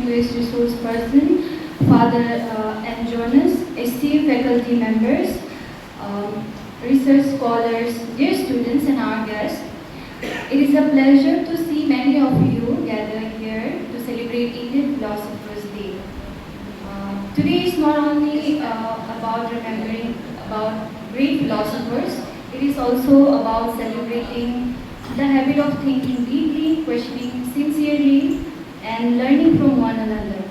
distinguished resource person, Father M. Jonas, esteemed faculty members, research scholars, dear students and our guests. It is a pleasure to see many of you gathered here to celebrate Indian Philosophers' Day. Today is not only about remembering about great philosophers, it is also about celebrating the habit of thinking deeply, questioning sincerely, and learning from one another.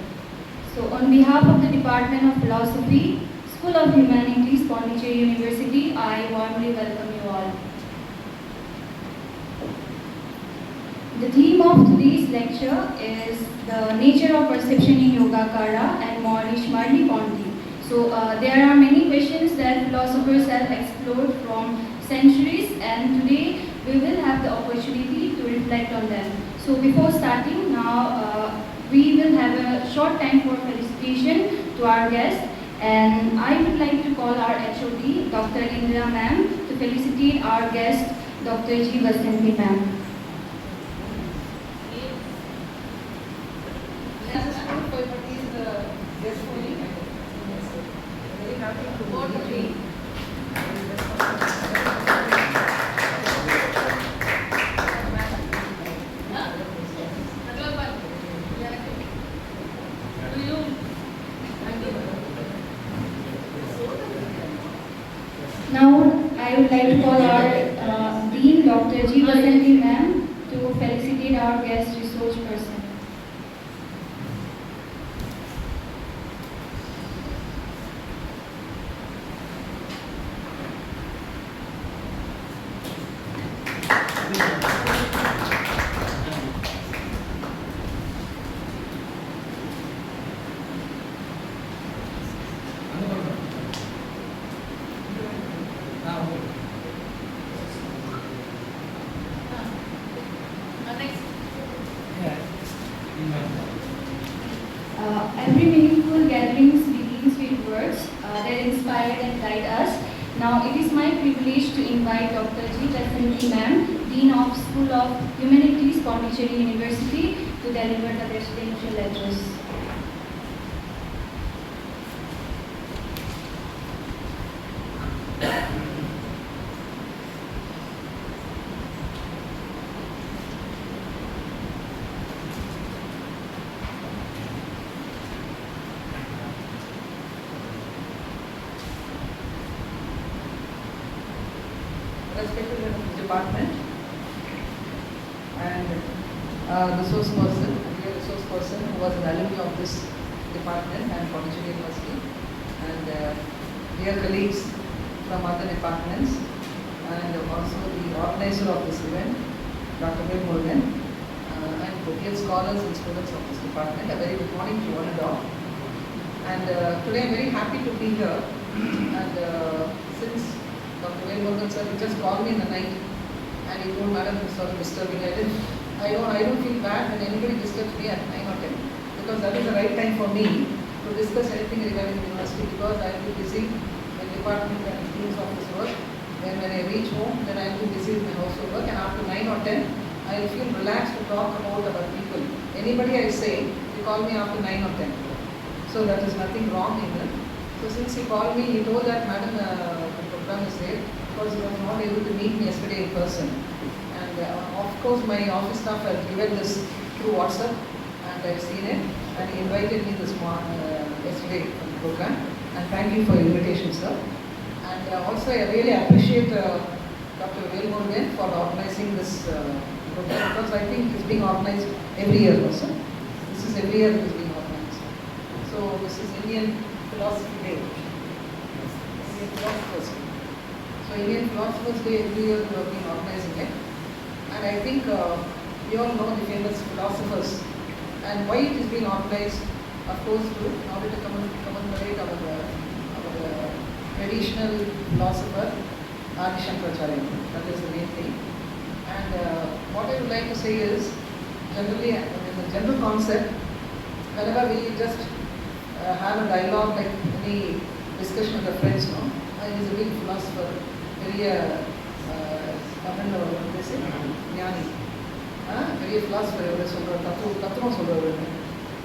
So on behalf of the Department of Philosophy, School of Humanities, Pondicherry University, I warmly welcome you all. The theme of today's lecture is the nature of perception in Yogācāra and Maurice Merleau-Ponty. So there are many questions that philosophers have explored from centuries, and today we will have the opportunity to reflect on them. So before starting now, we will have a short time for felicitation to our guests, and I would like to call our HOD, Dr. Indra ma'am, to felicitate our guest, Dr. G. Vasanthi ma'am. Now, I would like to call our Dean, Dr. G. Vasanthi ma'am, to felicitate our guest resource person. Every meaningful gathering begins with words that inspire and guide us. Now, it is my privilege to invite Dr. G. Vasanthi ma'am, Dean of School of Humanities, Pondicherry University, to deliver the presidential address. Respected department and resource person, a resource person who was an alumni of this department and Pondicherry University, and dear colleagues from other departments, and also the organizer of this event, Dr. Merleau-Ponty, and dear scholars and students of this department. A very good morning to one and all. And today I am very happy to be here, and since Dr. Merleau-Ponty sir, he just called me in the night and he told, Madam, I'm sorry disturbing. I don't feel bad when anybody disturbs me at 9 or 10, because that is the right time for me to discuss anything regarding the university, because I will be busy with department and teams of this work. Then when I reach home, then I will be busy with my household work, and after 9 or 10, I will feel relaxed to talk about other people. Anybody I say, they call me after 9 or 10. So that is nothing wrong in it. So since he called me, he told that, Madam, the program is there, because he was not able to meet me yesterday in person. And of course, my office staff has given this through WhatsApp, and I've seen it. And he invited me this morning, yesterday for the program. And thank you for your invitation, sir. And also, I really appreciate Dr. Merleau-Ponty for organizing this program, because I think it's being organized every year also. This is every year it is being organized. So this is Indian Philosophy Day. Indian Philosophers Day. So Indian Philosophers Day every year we have been organizing it. And I think we all know the famous philosophers and why it is being organized, of course, in order to commemorate our traditional philosopher, Adi Shankaracharya. That is the main thing. And what I would like to say is, generally, the general concept, whenever we just have a dialogue, like any discussion with the friends, no? He is a big philosopher, very Jnani. Very philosopher,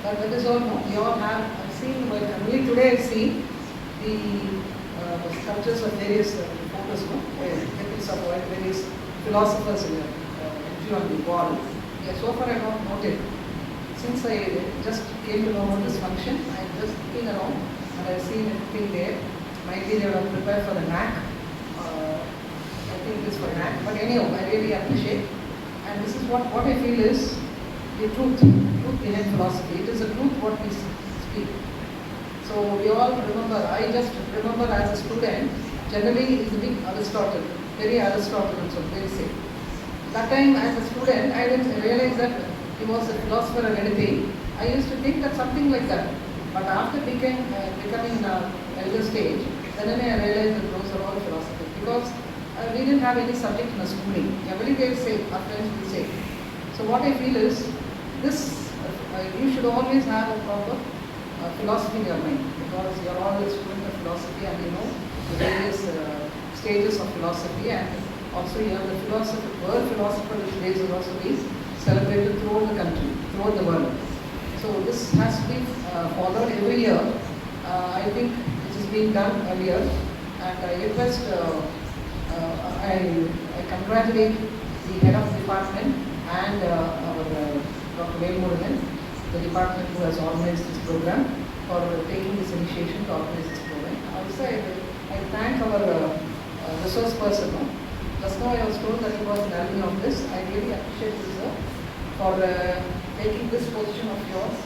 But that is all. No, we all have. I've seen. Well, only today I see the sculptures of various photos. No, depictions of various philosophers on the wall. Yeah, so far I don't noted. Since I just came to know about this function, I'm just looking around and I've seen everything there. Maybe they would prepare for the knack. I think it's for knack. But anyhow, I really appreciate. And this is what I feel is the truth behind philosophy. It is the truth what we speak. So we all remember, I just remember as a student, generally is a big Aristotle, very Aristotelian, so very safe. That time as a student, I didn't realize that he was a philosopher or anything. I used to think that something like that. But after becoming elder stage, then I realized that those are all philosophers. Because we didn't have any subject in the schooling. Every day say, our friends will say. So what I feel is, this, you should always have a proper philosophy in your mind. Because you are all a student of philosophy and you know the various stages of philosophy, and also you have the philosopher, world philosopher, which days will also be celebrated throughout the country, throughout the world. So this has to be followed every year. I think this is being done earlier, and I request, I congratulate the head of the department and our Dr. Velmurugan, the department who has organized this program, for taking this initiation to organize this program. Also, I thank our resource person. Just now I was told that he was an alumni of this. I really appreciate you, sir, for taking this position of yours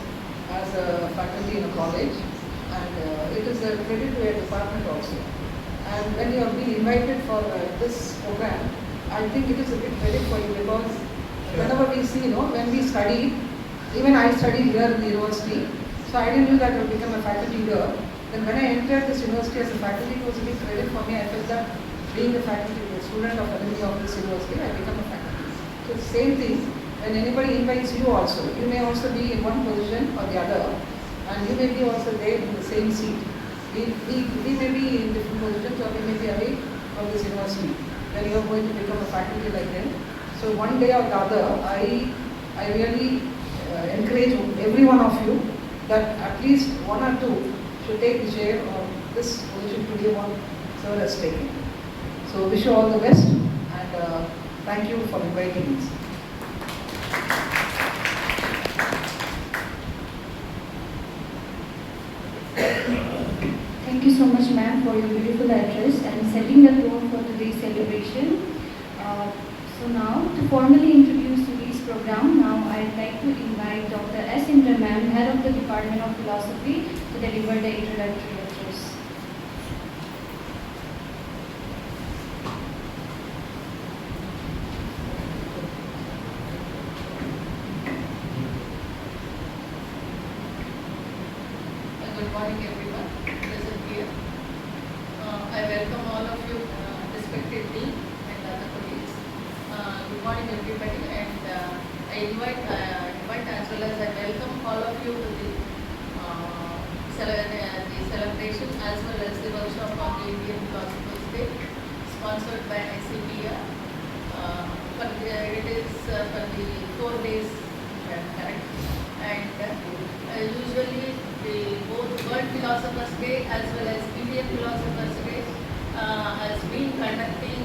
as a faculty in a college, and it is a credit to your department also. And when you are being invited for this program, I think it is a big credit for you, because whenever we see, when we studied, even I studied here in the university, so I didn't know that I would become a faculty here. Then when I entered this university as a faculty, it was a big credit for me. I felt that being a faculty, a student of alumni of this university, I become a faculty. So the same thing, when anybody invites you also, you may also be in one position or the other, and you may be also there in the same seat. We may be in different positions, or we may be away from this university, when you are going to become a faculty like them. So one day or the other, I really encourage every one of you that at least one or two should take the chair or this position today one sir has taken. So wish you all the best, and thank you for inviting me. Thank you so much, ma'am, for your beautiful address and setting the tone for today's celebration. So now, to formally introduce today's program, now I'd like to invite Dr. S. Indra, ma'am, Head of the Department of Philosophy, to deliver the introductory address. Good morning, everyone present here. I welcome all of you, respected dean and other colleagues. Good morning, everybody, and I invite as well as I welcome all of you to the celebration as well as the workshop on the Indian Philosophers Day, sponsored by ICPR. It is for the 4 days, correct? And usually both World Philosophers Day as well as Indian Philosophers Day has been conducting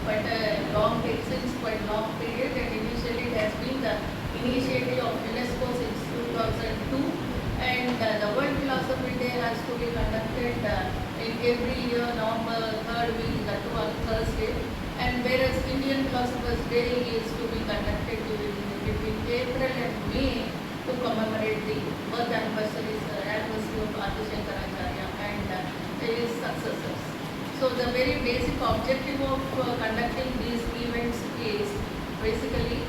quite a long period, and initially it has been the initiative of UNESCO since 2002, and the World Philosophy Day has to be conducted in every year, November 3rd week, that too on Thursday, and whereas Indian Philosophers Day is to be conducted between April and May to commemorate the birth anniversary of Yogācāra and his successors. So the very basic objective of conducting these events is basically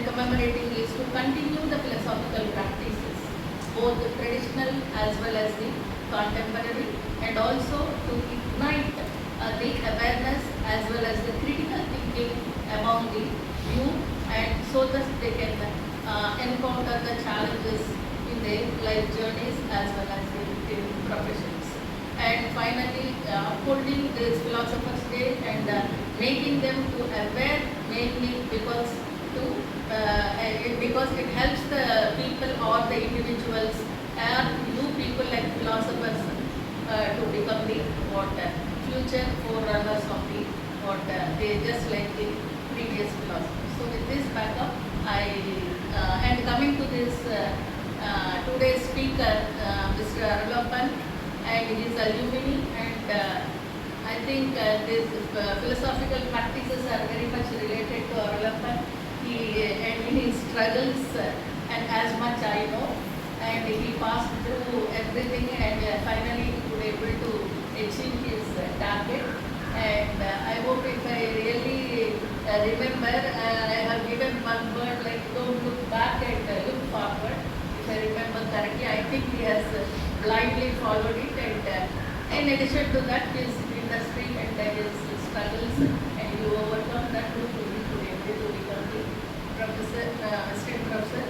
commemorating is to continue the philosophical practices, both the traditional as well as the contemporary, and also to ignite the awareness as well as the critical thinking among the youth, and so that they can encounter the challenges in their life journeys as well as in professions. And finally, upholding this Philosophers Day and making them to aware, mainly because to because it helps the people or the individuals and new people like philosophers to become the future forerunners of the they just like the previous philosophers. So with this backup, and coming to this today's speaker, Mr. Arulappan and his alumni, and I think these philosophical practices are very much related to Arulappan. And in his struggles, and as much I know, and he passed through everything, and finally he was able to achieve his target. And I hope if I really remember, I have given one word like don't look back and look forward. If I remember correctly, I think he has blindly followed it, and in addition to that, his industry and his struggles, and you overcome that to be able to become the professor, assistant professor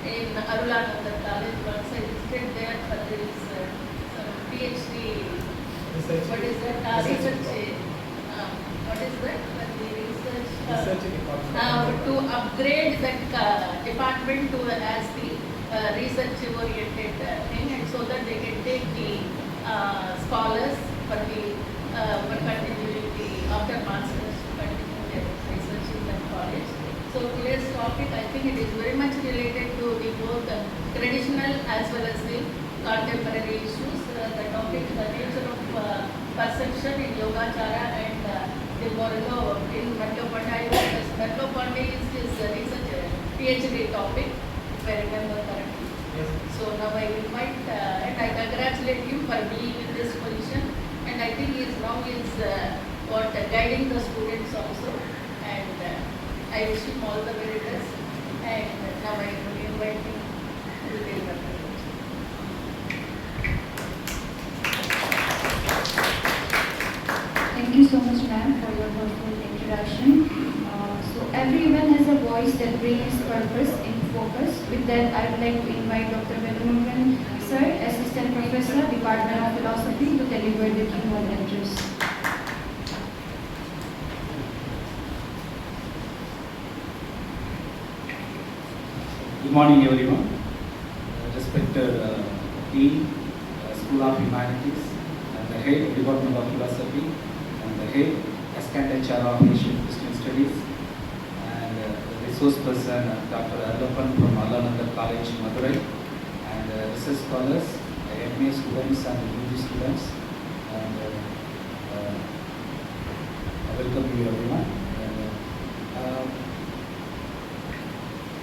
in Arulappan College. Once I visited there for this some PhD. Research. What is that? Research. What is that? For the research. Research department. To upgrade that department to as the research-oriented thing, and so that they can take the scholars for continuing the after masters to continue their research in that college. So today's topic, I think it is very much related to the both traditional as well as the contemporary issues. The topic, the nature of perception in Yogācāra and the Merleau-Ponty. Merleau-Ponty is his research PhD topic, if I remember correctly. Yes. So now I invite and I congratulate him for being in this position, and I think he is now guiding the students also, and I wish him all the very best, and now I invite him to the presentation. Thank you so much, ma'am, for your thoughtful introduction. So everyone has a voice that brings purpose in focus. With that, I would like to invite Dr. Arulappan, sir, Assistant Professor, Department of Philosophy, to deliver the keynote address. Good morning, everyone. Respected Dean, School of Humanities, and the Head Department of Philosophy, and the Head Assistant Chair of Asian Christian Studies, and the resource person, Dr. Arulappan from ANANDAR College, Madurai, and research scholars, MA students and UG students, and I welcome you, everyone.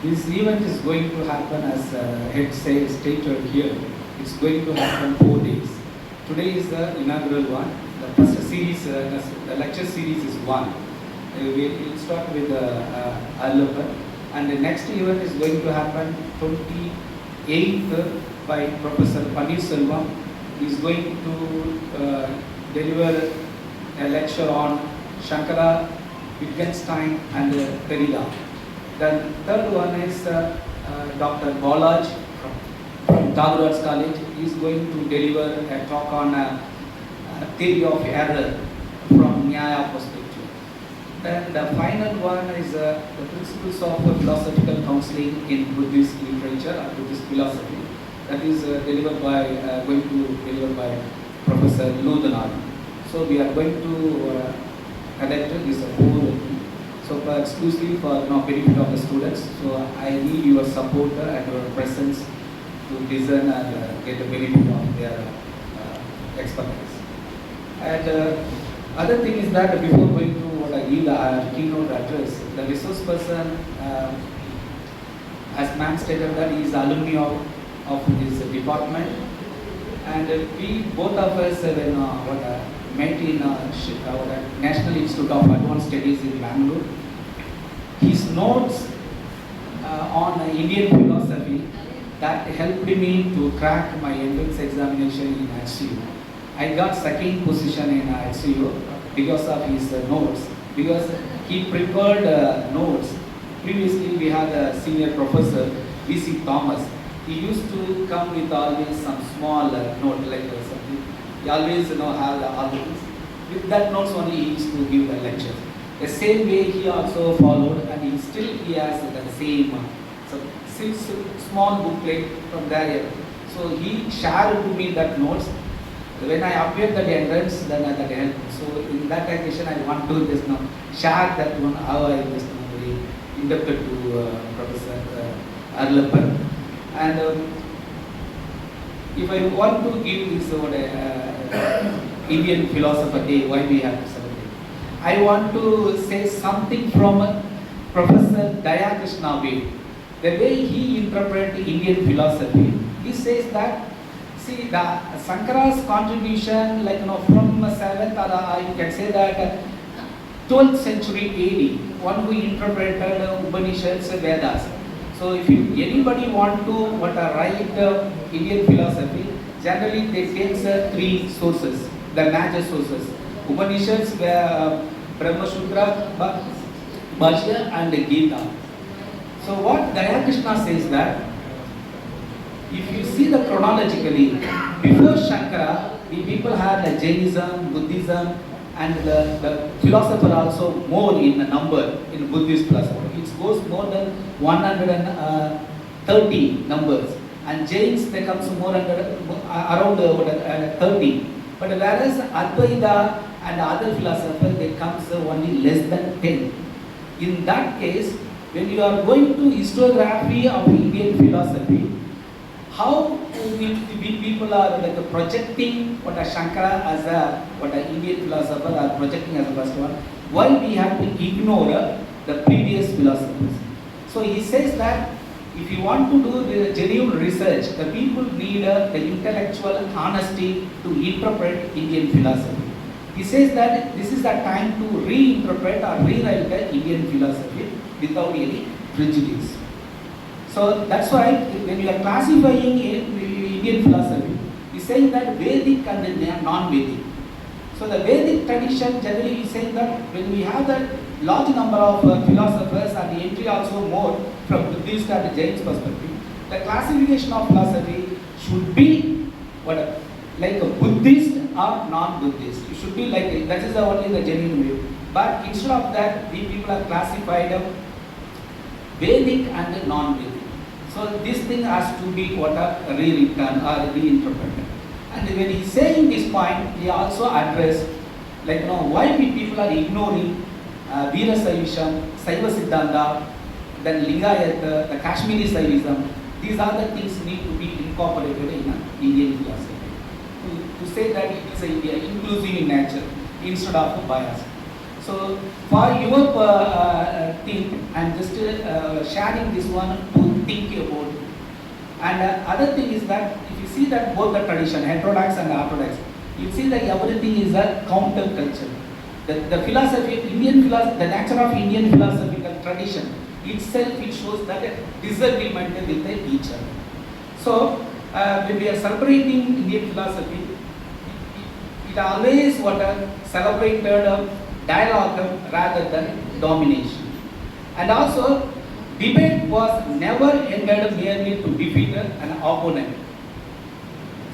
This event is going to happen, as head stated here, it's going to happen 4 days. Today is the inaugural one. The first series, the lecture series is one. We'll start with Arulappan, and the next event is going to happen 28th by Professor Selvam. He is going to deliver a lecture on Shankara, Wittgenstein, and Derrida. The third one is Dr. Balaj from Arts College. He is going to deliver a talk on theory of error from Nyaya perspective. Then the final one is the principles of philosophical counseling in Buddhist literature or Buddhist philosophy. That is going to deliver by Professor Lodhanal. So we are going to conduct this whole. So exclusively for benefit of the students. So I need your support and your presence to listen and get the benefit of their expertise. And other thing is that before going to what I give the keynote address, the resource person, as ma'am stated, that he is alumni of this department, and we both of us met in National Institute of Advanced Studies in Bangalore. His notes on Indian philosophy that helped me to crack my entrance examination in HCU. I got second position in HCU because of his notes, because he prepared notes. Previously we had a senior professor, V.C. Thomas. He used to come with always some small note like something. He always have the arguments. With that notes only he used to give the lecture. The same way he also followed, and he has the So small booklet from there. So he shared to me that notes. When I appeared at the entrance, then that helped. So in that occasion, I want to just now share that one how I just now very inducted to Professor Arulappan. And if I want to give this Indian Philosopher Day, why we have to celebrate, I want to say something from Professor Dayakrishna Ved. The way he interprets Indian philosophy, he says that, see, the Sankara's contribution, like from 7th or you can say that 12th century AD, one who interpreted Upanishads, Vedas. So if anybody want to write Indian philosophy, generally they take 3 sources, the major sources: Upanishads, Brahma Sutra, Bhashya, and Gita. So what Dayakrishna says that, if you see the chronologically, before Shankara, the people had the Jainism, Buddhism, and the philosopher also more in number in Buddhist philosophy. It goes more than 130 numbers, and Jains becomes more around 30. But whereas Advaita and other philosophers, they comes only less than 10. In that case, when you are going to historiography of Indian philosophy, how people are like projecting what a Shankara as what an Indian philosopher are projecting as a first one, why we have to ignore the previous philosophers. So he says that if you want to do the genuine research, the people need the intellectual honesty to interpret Indian philosophy. He says that this is the time to reinterpret or rewrite the Indian philosophy without any prejudice. So that's why when you are classifying Indian philosophy, he's saying that Vedic and non-Vedic. So the Vedic tradition generally is saying that when we have that large number of philosophers and the entry also more from Buddhist and Jain's perspective, the classification of philosophy should be like a Buddhist or non-Buddhist. It should be like, that is only the genuine way. But instead of that, we people are classified Vedic and non-Vedic. So this thing has to be rewritten or reinterpreted. And when he is saying this point, he also addressed why we people are ignoring Veera Saivism, Saiva Siddhanta, then Lingayat, the Kashmiri Saivism. These are the things need to be incorporated in Indian philosophy. To say that it is inclusive in nature instead of bias. So for your thing, I am just sharing this one to think about. And other thing is that if you see that both the tradition, heterodox and orthodox, you see that everything is a counter culture. The philosophy, Indian philosophy, the nature of Indian philosophical tradition itself, it shows that disagreement with each other. So when we are celebrating Indian philosophy, it always celebrated dialogue rather than domination. And also, debate was never ended merely to defeat an opponent.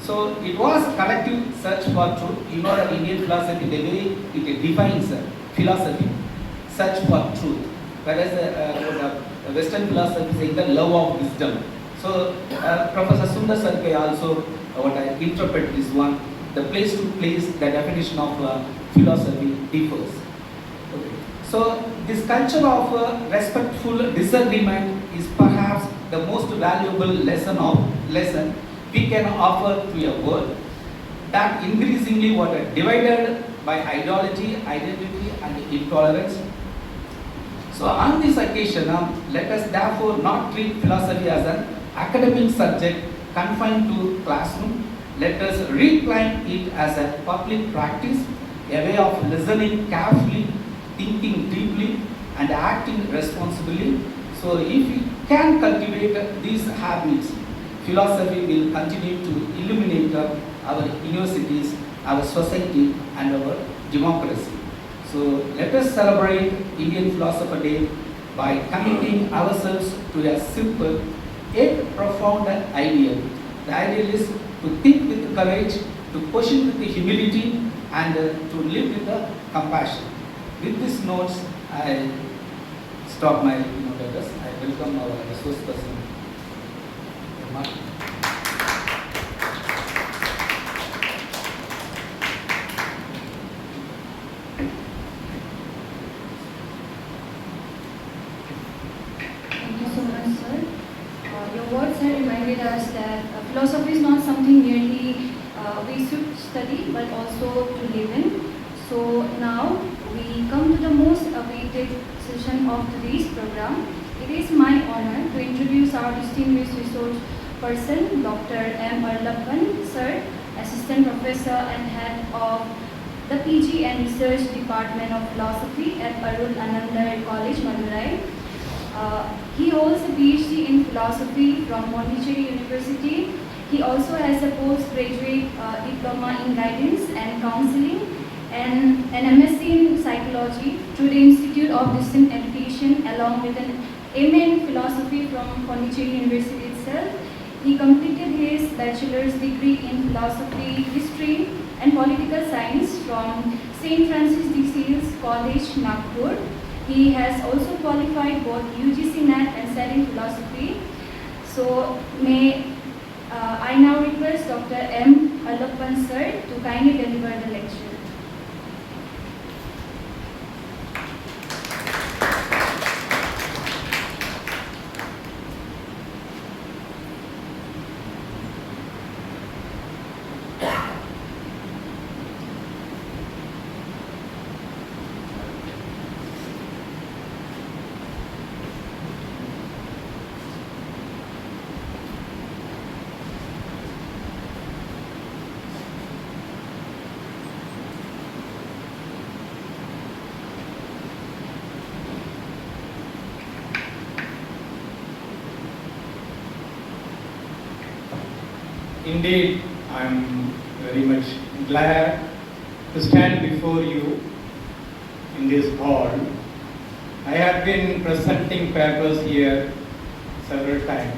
So it was collective search for truth. You know that Indian philosophy, the way it defines philosophy, search for truth. Whereas the Western philosophy is the love of wisdom. So Professor Sundar Sarkar also interpret this one. The place to place, the definition of philosophy differs. Okay. So this culture of respectful disagreement is perhaps the most valuable lesson we can offer to a world that increasingly divided by ideology, identity, and intolerance. So on this occasion, let us therefore not treat philosophy as an academic subject confined to classroom. Let us reclaim it as a public practice, a way of listening carefully, thinking deeply, and acting responsibly. So if we can cultivate these habits, philosophy will continue to illuminate our universities, our society, and our democracy. So let us celebrate Indian Philosopher Day by committing ourselves to a simple yet profound ideal. The ideal is to think with courage, to question with humility, and to live with compassion. With these notes, I stop my letters. I welcome our resource person. Mark. Thank you so much, sir. Your words have reminded us that philosophy is not something merely we should study, but also to live in. So now we come to the most awaited session of today's program. It is my honor to introduce our distinguished resource person, Dr. M. Arulappan, sir, Assistant Professor and Head of the PG and Research Department of Philosophy at ARUL ANANDAR College, Madurai. He holds a PhD in philosophy from Pondicherry University. He also has a postgraduate diploma in guidance and counseling and an MSc in psychology through the Institute of Distance Education, along with an MA in philosophy from Pondicherry University itself. He completed his bachelor's degree in philosophy, history and political science from St. Francis de Sales College, Nagpur. He has also qualified both UGC NET and SET in philosophy. So may I now request Dr. M. Arulappan sir to kindly deliver the lecture. Indeed, I am very much glad to stand before you in this hall. I have been presenting papers here several times,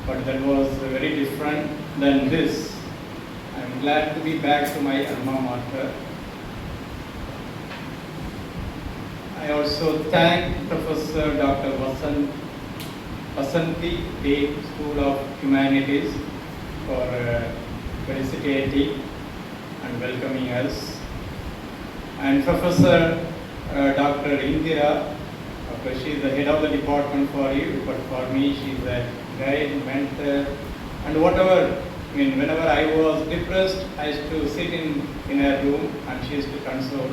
but that was very different than this. I am glad to be back to my alma mater. I also thank Professor Dr. Vasanthi, Dean, School of Humanities, for felicitating and welcoming us. And Professor Dr. Indira, of course she is the head of the department for you, but for me she is a guide, mentor, and whatever, whenever I was depressed, I used to sit in her room and she used to console.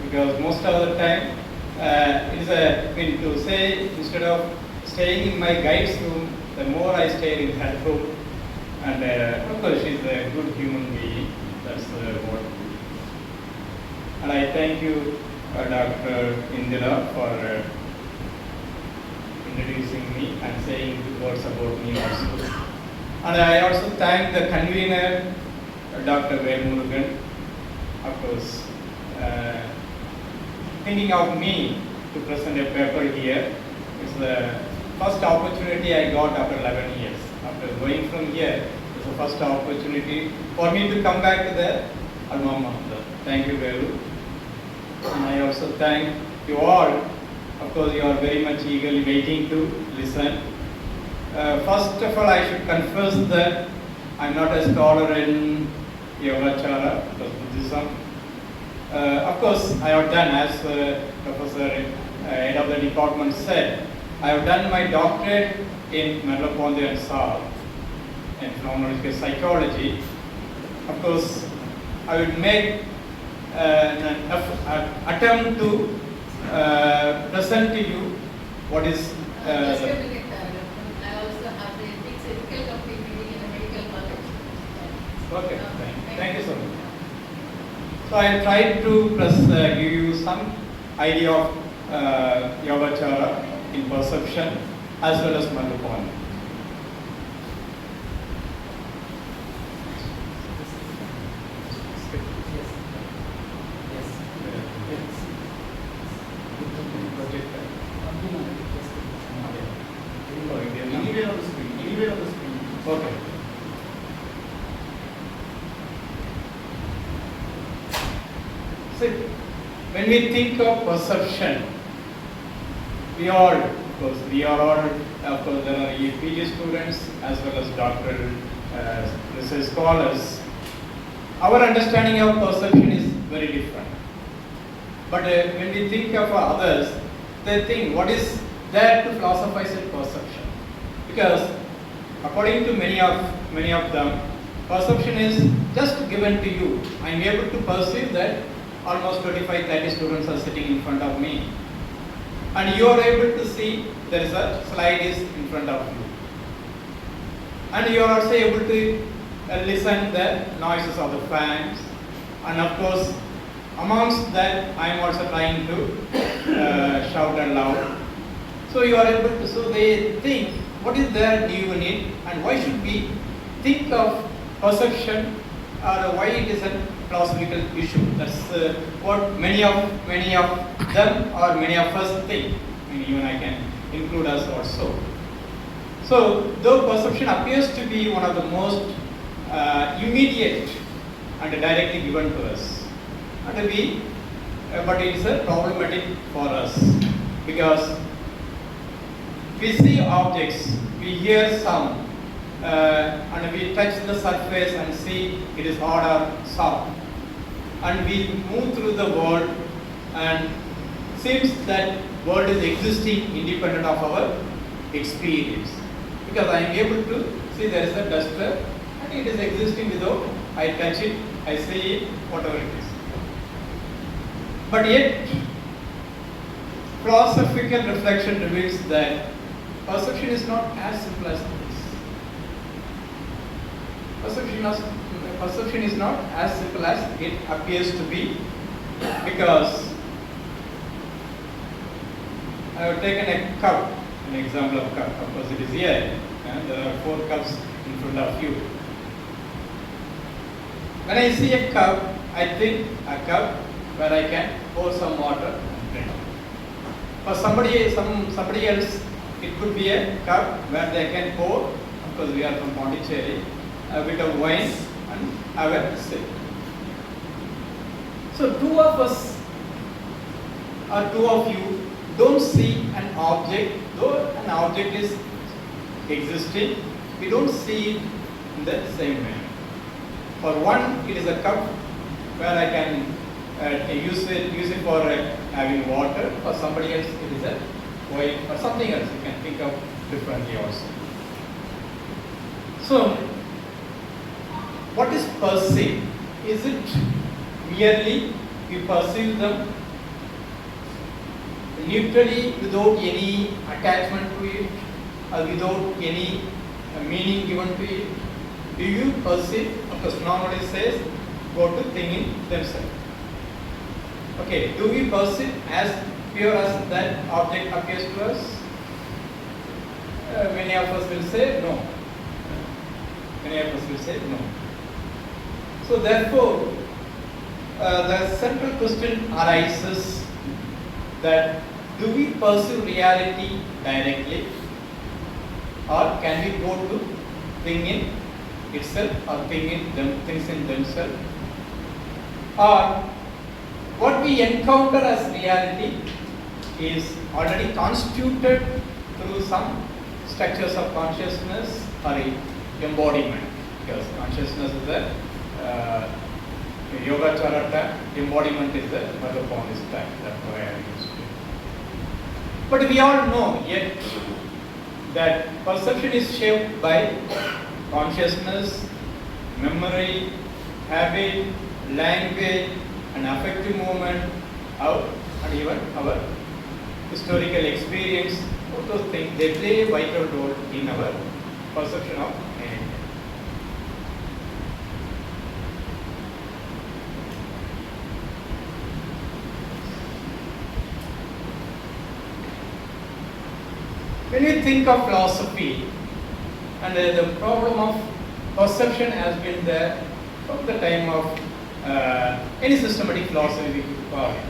Because most of the time, it is to say, instead of staying in my guide's room, the more I stayed in her room. And of course, she's a good human being. That's what. And I thank you, Dr. Indira, for introducing me and saying good words about me also. And I also thank the convener, Dr. Murugan, of course, thinking of me to present a paper here. It's the first opportunity I got after 11 years. After going from here, it's the first opportunity for me to come back to the alma mater. Thank you, Velu. And I also thank you all. Of course, you are very much eagerly waiting to listen. First of all, I should confess that I'm not a scholar in Yogācāra, Buddhism. Of course, I have done, as Professor head of the department said, I have done my doctorate in Merleau-Ponty and South in phenomenological psychology. Of course, I will make an attempt to present to you what is Just a minute, I also have the ethics ethical company meeting in a medical college. okay. Thank you so much. So I tried to give you some idea of Yogācāra in perception as well as Merleau-Ponty. Anywhere on the screen. Okay. See, when we think of perception, we all Of course, we are all, of course, there are PG students as well as doctoral research scholars. Our understanding of perception is very different. But when we think of others, they think what is there to philosophize in perception? Because according to many of them, perception is just given to you. I am able to perceive that almost 25-30 students are sitting in front of me. And you are able to see there is a slide is in front of you. And you are also able to listen the noises of the fans. And of course, amongst that, I am also trying to shout aloud. So you are able to, so they think, what is there do you need and why should we think of perception or why it is a philosophical issue? That's what many of them or many of us think. I mean, even I can include us also. So though perception appears to be one of the most immediate and directly given to us, but it is a problematic for us because we see objects, we hear sound, and we touch the surface and see it is hard or soft. And we move through the world and seems that world is existing independent of our experience. Because I am able to see there is a duster and it is existing without I touch it, I see it, whatever it is. But yet, philosophical reflection reveals that perception is not as simple as this. Perception is not as simple as it appears to be, because I have taken a cup, an example of cup. Of course, it is here, and there are 4 cups in front of you. When I see a cup, I think a cup where I can pour some water and drink. For somebody else, it could be a cup where they can pour, of course we are from Pondicherry, a bit of wine and have a sip. So 2 of us or 2 of you don't see an object, though an object is existing, we don't see it in the same way. For one, it is a cup where I can use it for having water. For somebody else, it is a wine or something else. You can think of differently also. So, what is perceived? Is it merely we perceive them neutrally without any attachment to it or without any meaning given to it? Do you perceive? Of course, normally says go to thinking themselves. Okay, do we perceive as pure as that object appears to us? Many of us will say no. Many of us will say no. So therefore, the central question arises that do we perceive reality directly, or can we go to thinking itself or things in themselves, or what we encounter as reality is already constituted through some structures of consciousness or embodiment, because consciousness is a Yogācāra term, embodiment is the Merleau-Ponty term, that's why I used it. But we all know yet that perception is shaped by consciousness, memory, habit, language, and affective movement, and even our historical experience. All those things, they play a vital role in our perception of anything. When we think of philosophy, and the problem of perception has been there from the time of any systematic philosophy we could call it.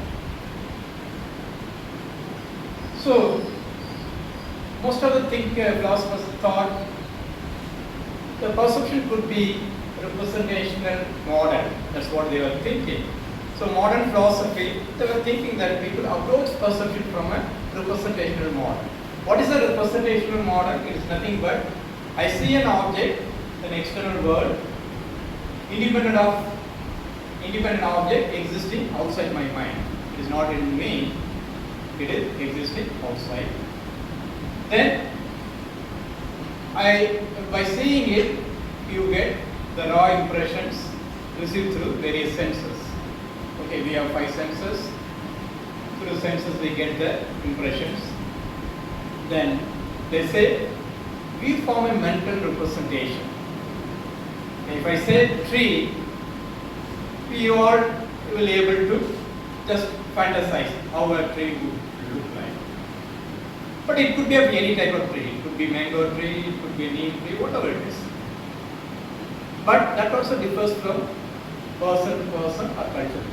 So, most of the philosophers thought the perception could be representational model. That's what they were thinking. So, modern philosophy, they were thinking that people approach perception from a representational model. What is a representational model? It is nothing but I see an object, an external world, independent object existing outside my mind. It is not in me, it is existing outside. Then by seeing it, you get the raw impressions received through various senses. Okay, we have 5 senses. Through senses we get the impressions. Then they say we form a mental representation. If I say tree, we all will be able to just fantasize how a tree would look like. But it could be of any type of tree. It could be mango tree, it could be neem tree, whatever it is. But that also differs from person to person or culture to culture.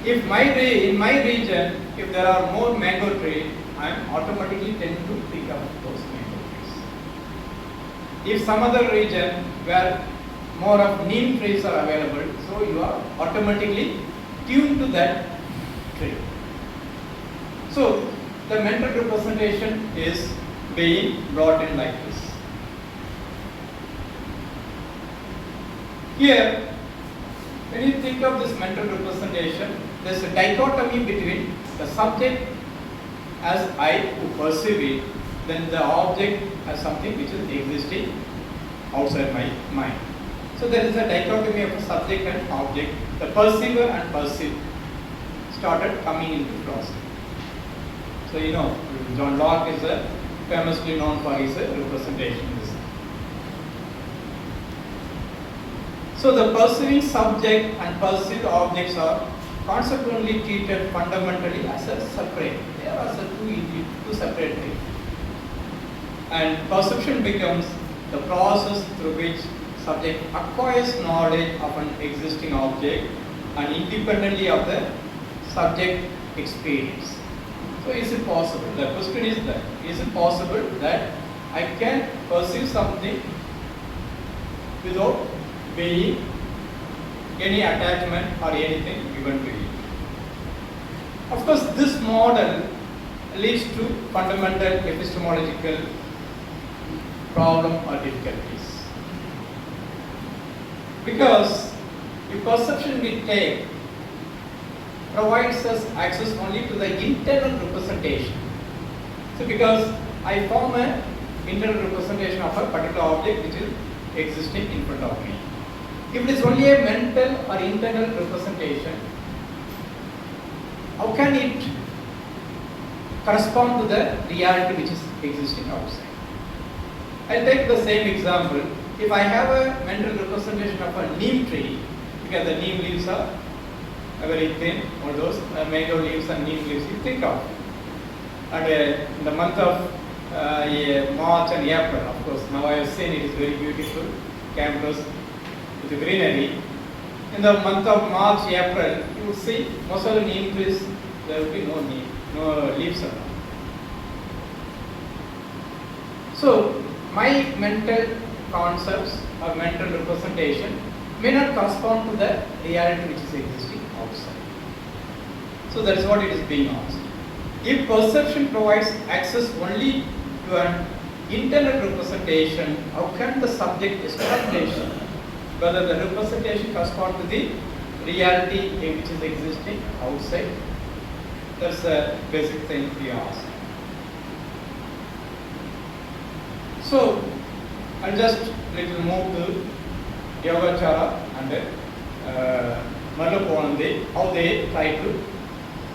If in my region, if there are more mango trees, I am automatically tend to think of those mango trees. If some other region where more of neem trees are available, so you are automatically tuned to that tree. So the mental representation is being brought in like this. Here, when you think of this mental representation, there is a dichotomy between the subject as I who perceive it, then the object as something which is existing outside my mind. So there is a dichotomy of a subject and object. The perceiver and perceived started coming into philosophy. So you know, John Locke is famously known for his representation. So the perceiving subject and perceived objects are consequently treated fundamentally as a separate. They are as a two separate things. And perception becomes the process through which subject acquires knowledge of an existing object and independently of the subject experience. So is it possible? The question is that, is it possible that I can perceive something without being any attachment or anything given to it? Of course, this model leads to fundamental epistemological problem or difficulties. Because the perception we take provides us access only to the internal representation. So because I form an internal representation of a particular object which is existing in front of me. If it is only a mental or internal representation, how can it correspond to the reality which is existing outside? I'll take the same example. If I have a mental representation of a neem tree, because the neem leaves are very thin, all those mango leaves and neem leaves you think of. And in the month of March and April, of course, now I have seen it is very beautiful campus with greenery. In the month of March, April, you will see most of the neem trees, there will be no leaves around. So, my mental concepts or mental representation may not correspond to the reality which is existing outside. So, that is what it is being asked. If perception provides access only to an internal representation, how can the subject establish whether the representation corresponds to the reality which is existing outside? That's the basic thing we ask. So, I'll just little move to Yogācāra and Merleau-Ponty, how they try to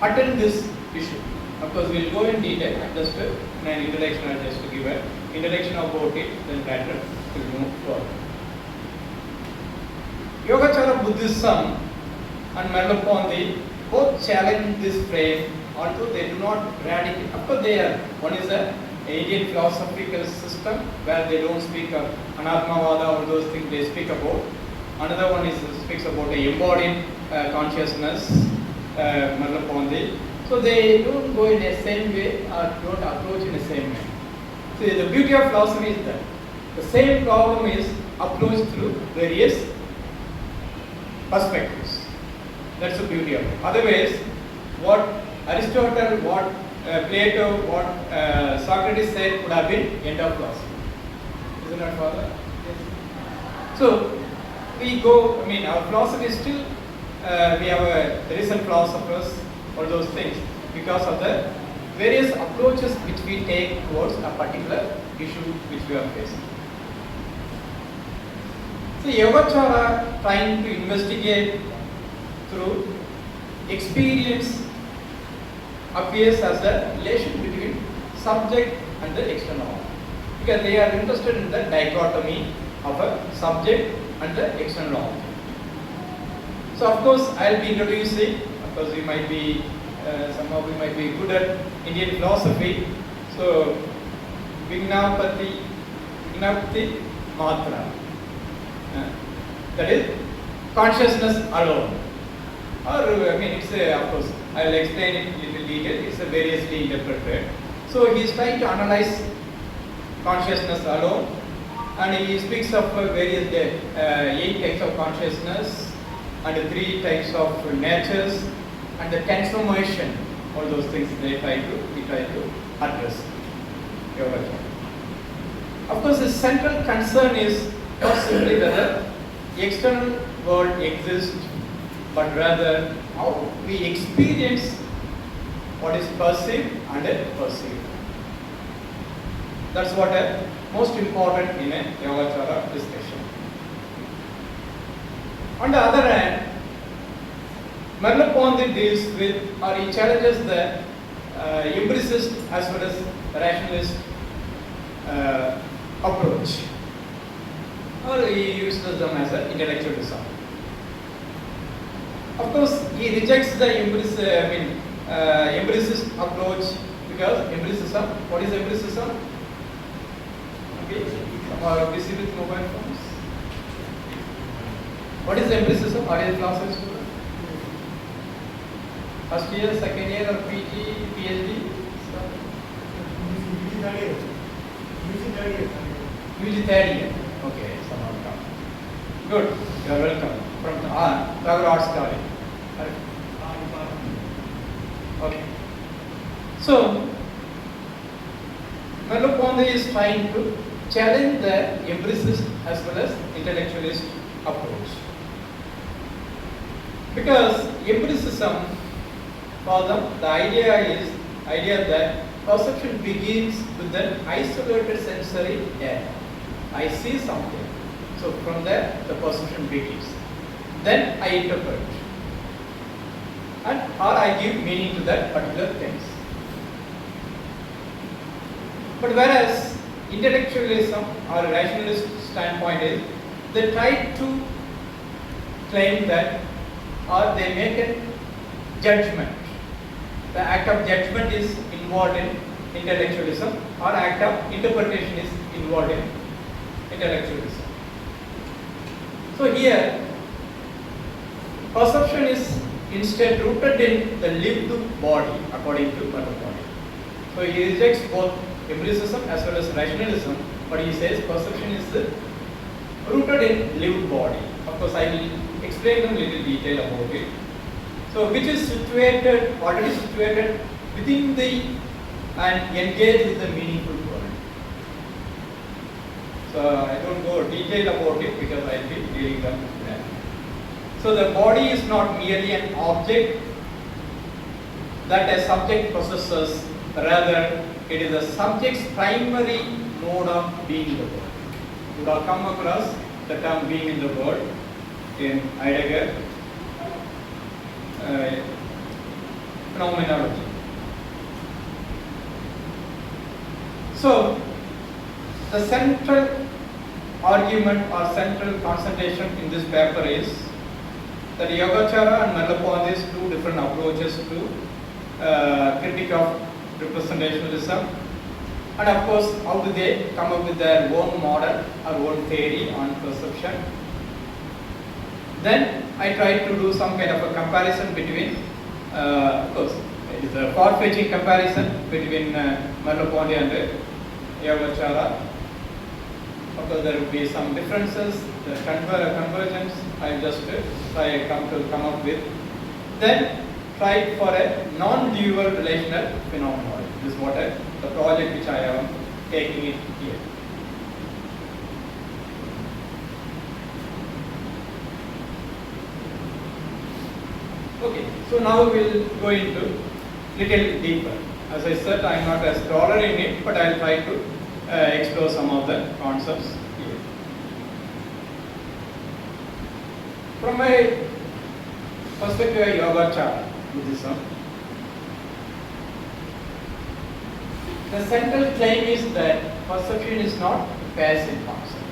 attend this issue. Of course, we'll go in detail. Just in an introduction, I'll just give an introduction about it, then later we'll move forward. Yogācāra Buddhism and Merleau-Ponty both challenge this frame, although they do not radically. Of course, they are. One is the Indian philosophical system where they don't speak of Anatmavada or those things they speak about. Another one speaks about a embodied consciousness, Merleau-Ponty. So they don't go in the same way or don't approach in the same way. So the beauty of philosophy is that the same problem is approached through various perspectives. That's the beauty of it. Otherwise, what Aristotle, what Plato, what Socrates said would have been end of philosophy. Isn't that, Father? Yes. So we go, I mean, our philosophy is still, we have recent philosophers, all those things, because of the various approaches which we take towards a particular issue which we are facing. So Yogācāra trying to investigate through experience appears as the relation between subject and the external object, because they are interested in the dichotomy of a subject and the external object. So of course I will be introducing, of course we might be, some of you might be good at Indian philosophy. So Vignapati Matra, that is consciousness alone. Or I mean, it's of course I will explain it in little detail. It's a variously interpreted. So he is trying to analyze consciousness alone, and he speaks of various 8 types of consciousness and 3 types of natures and the transformation. All those things we try to address. Of course, the central concern is not simply whether the external world exists, but rather how we experience what is perceived and perceived. That's what is most important in a Yogācāra discussion. On the other hand, Merleau-Ponty deals with, or he challenges the empiricist as well as rationalist approach, or he uses them as an intellectualism. Of course, he rejects the empiricist approach, because empiricism, what is empiricism? Okay, some are busy with mobile phones. What is empiricism? Are you a philosophy student? First year, second year, or PG, PhD? UG third year. Okay, somehow come. Good, you are welcome. From Tagore Arts College. Okay. So, Merleau-Ponty is trying to challenge the empiricist as well as intellectualist approach. Because empiricism, for them, the idea that perception begins with an isolated sensory data. I see something, so from there the perception begins. Then I interpret, and or I give meaning to that particular things. But whereas intellectualism or rationalist standpoint is, they try to claim that, or they make a judgment. The act of judgment is involved in intellectualism, or act of interpretation is involved in intellectualism. So here, perception is instead rooted in the lived body, according to Merleau-Ponty. So he rejects both empiricism as well as rationalism, but he says perception is rooted in lived body. Of course, I will explain in little detail about it. So which is situated, already situated within the, and engaged with the meaningful world. So I don't go detail about it because I will be dealing with that. So the body is not merely an object that a subject possesses, rather it is the subject's primary mode of being in the world. You would have come across the term being in the world in Heidegger phenomenology. So the central argument or central concentration in this paper is that Yogācāra and Merleau-Ponty's 2 different approaches to critique of representationalism, and of course how do they come up with their own model or own theory on perception. Then I tried to do some kind of a comparison between, of course it is a far-fetching comparison between Merleau-Ponty and Yogācāra. Of course there will be some differences, the convergence I just try come up with. Then tried for a non-dual relational phenomenology. This is what the project which I am taking it here. Okay, so now we'll go into little deeper. As I said, I am not a scholar in it, but I'll try to explore some of the concepts here. From a perspective of Yogācāra Buddhism, the central claim is that perception is not a passive concept.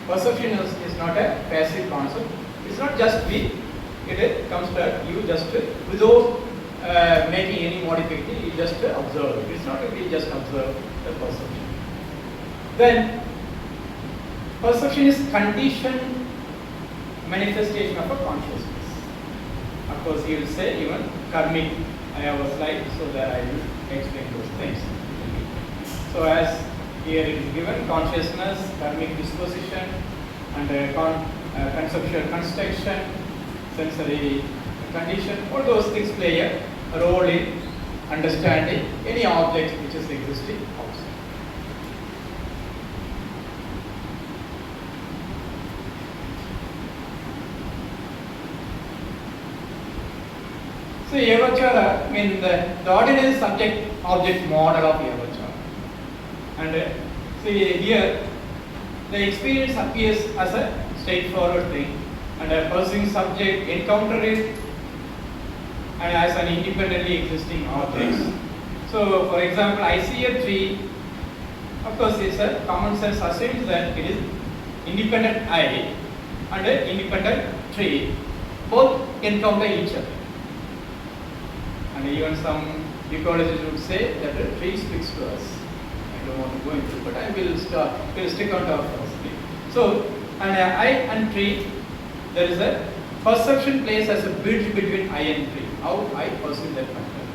Perception is not a passive concept. It's not just we. It comes to you just without making any modification, you just observe it. It's not that we just observe the perception. Then, perception is conditioned manifestation of a consciousness. Of course, he will say even karmic. I have a slide so that I will explain those things. So, as here it is given, consciousness, karmic disposition, and conceptual construction, sensory condition, all those things play a role in understanding any object which is existing outside. So Yogācāra, I mean the ordinary subject-object model of Yogācāra. And see here, the experience appears as a straightforward thing, and a pursuing subject encounter it and as an independently existing object. So, for example, I see a tree. Of course, it's a common sense assumes that it is independent I and an independent tree. Both encounter each other. And even some ecologists would say that the tree speaks to us. I don't want to go into it, but I will stick on top first. So, and I and tree, there is a perception plays as a bridge between I and tree. How I perceive that matter.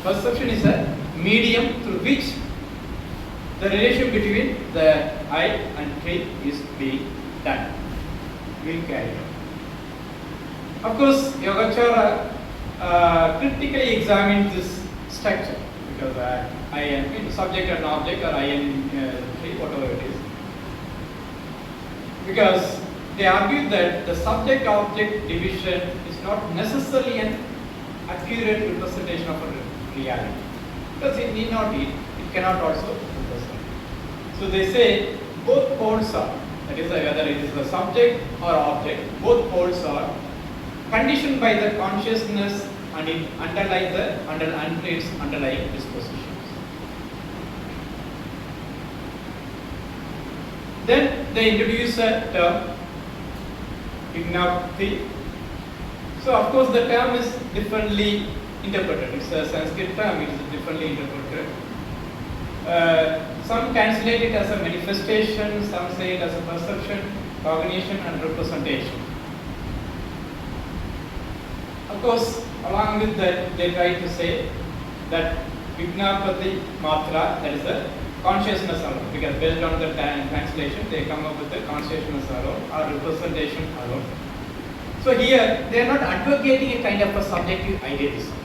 Perception is a medium through which the relation between the I and tree is being done, being carried out. Of course, Yogācāra critically examines this structure because I am subject and object, or I am tree, whatever it is. Because they argue that the subject-object division is not necessarily an accurate representation of a reality. Because it need not be, it cannot also represent. So they say both poles are, that is whether it is the subject or object, both poles are conditioned by the consciousness and it underlies its underlying dispositions. Then they introduce a term, Vignapti. So of course the term is differently interpreted. It's a Sanskrit term, it is differently interpreted. Some translate it as a manifestation, some say it as a perception, cognition and representation. Of course, along with that, they try to say that Vignapati Matra, that is a consciousness alone, because based on the translation, they come up with the consciousness alone or representation alone. So here, they are not advocating a kind of a subjective idealism.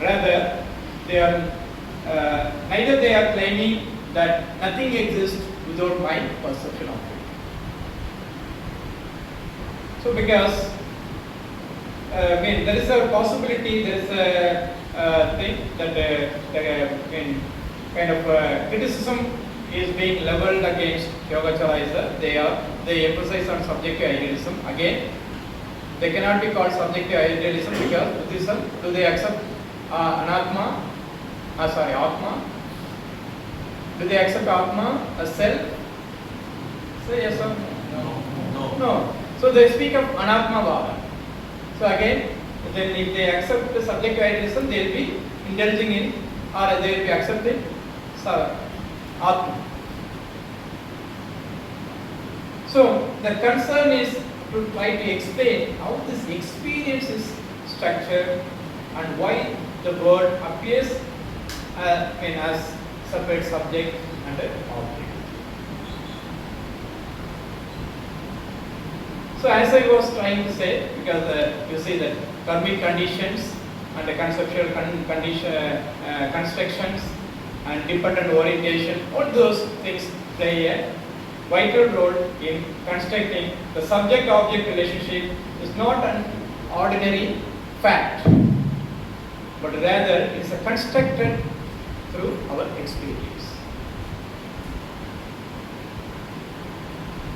Rather, they are neither they are claiming that nothing exists without my perception of it. So because there is a possibility, there is a thing that kind of criticism is being leveled against Yogācāra is that they emphasize on subjective idealism. Again, they cannot be called subjective idealism because Buddhism, do they accept Atma? Do they accept Atma as self? Say yes or no? No. So they speak of Anatma-vada. So again, then if they accept the subjective idealism, they will be indulging in, or they will be accepting Atma. So the concern is to try to explain how this experience is structured and why the word appears as separate subject and object. So as I was trying to say, because you see that karmic conditions and the conceptual constructions and dependent orientation, all those things play a vital role in constructing the subject-object relationship. Is not an ordinary fact, but rather it is constructed through our experience.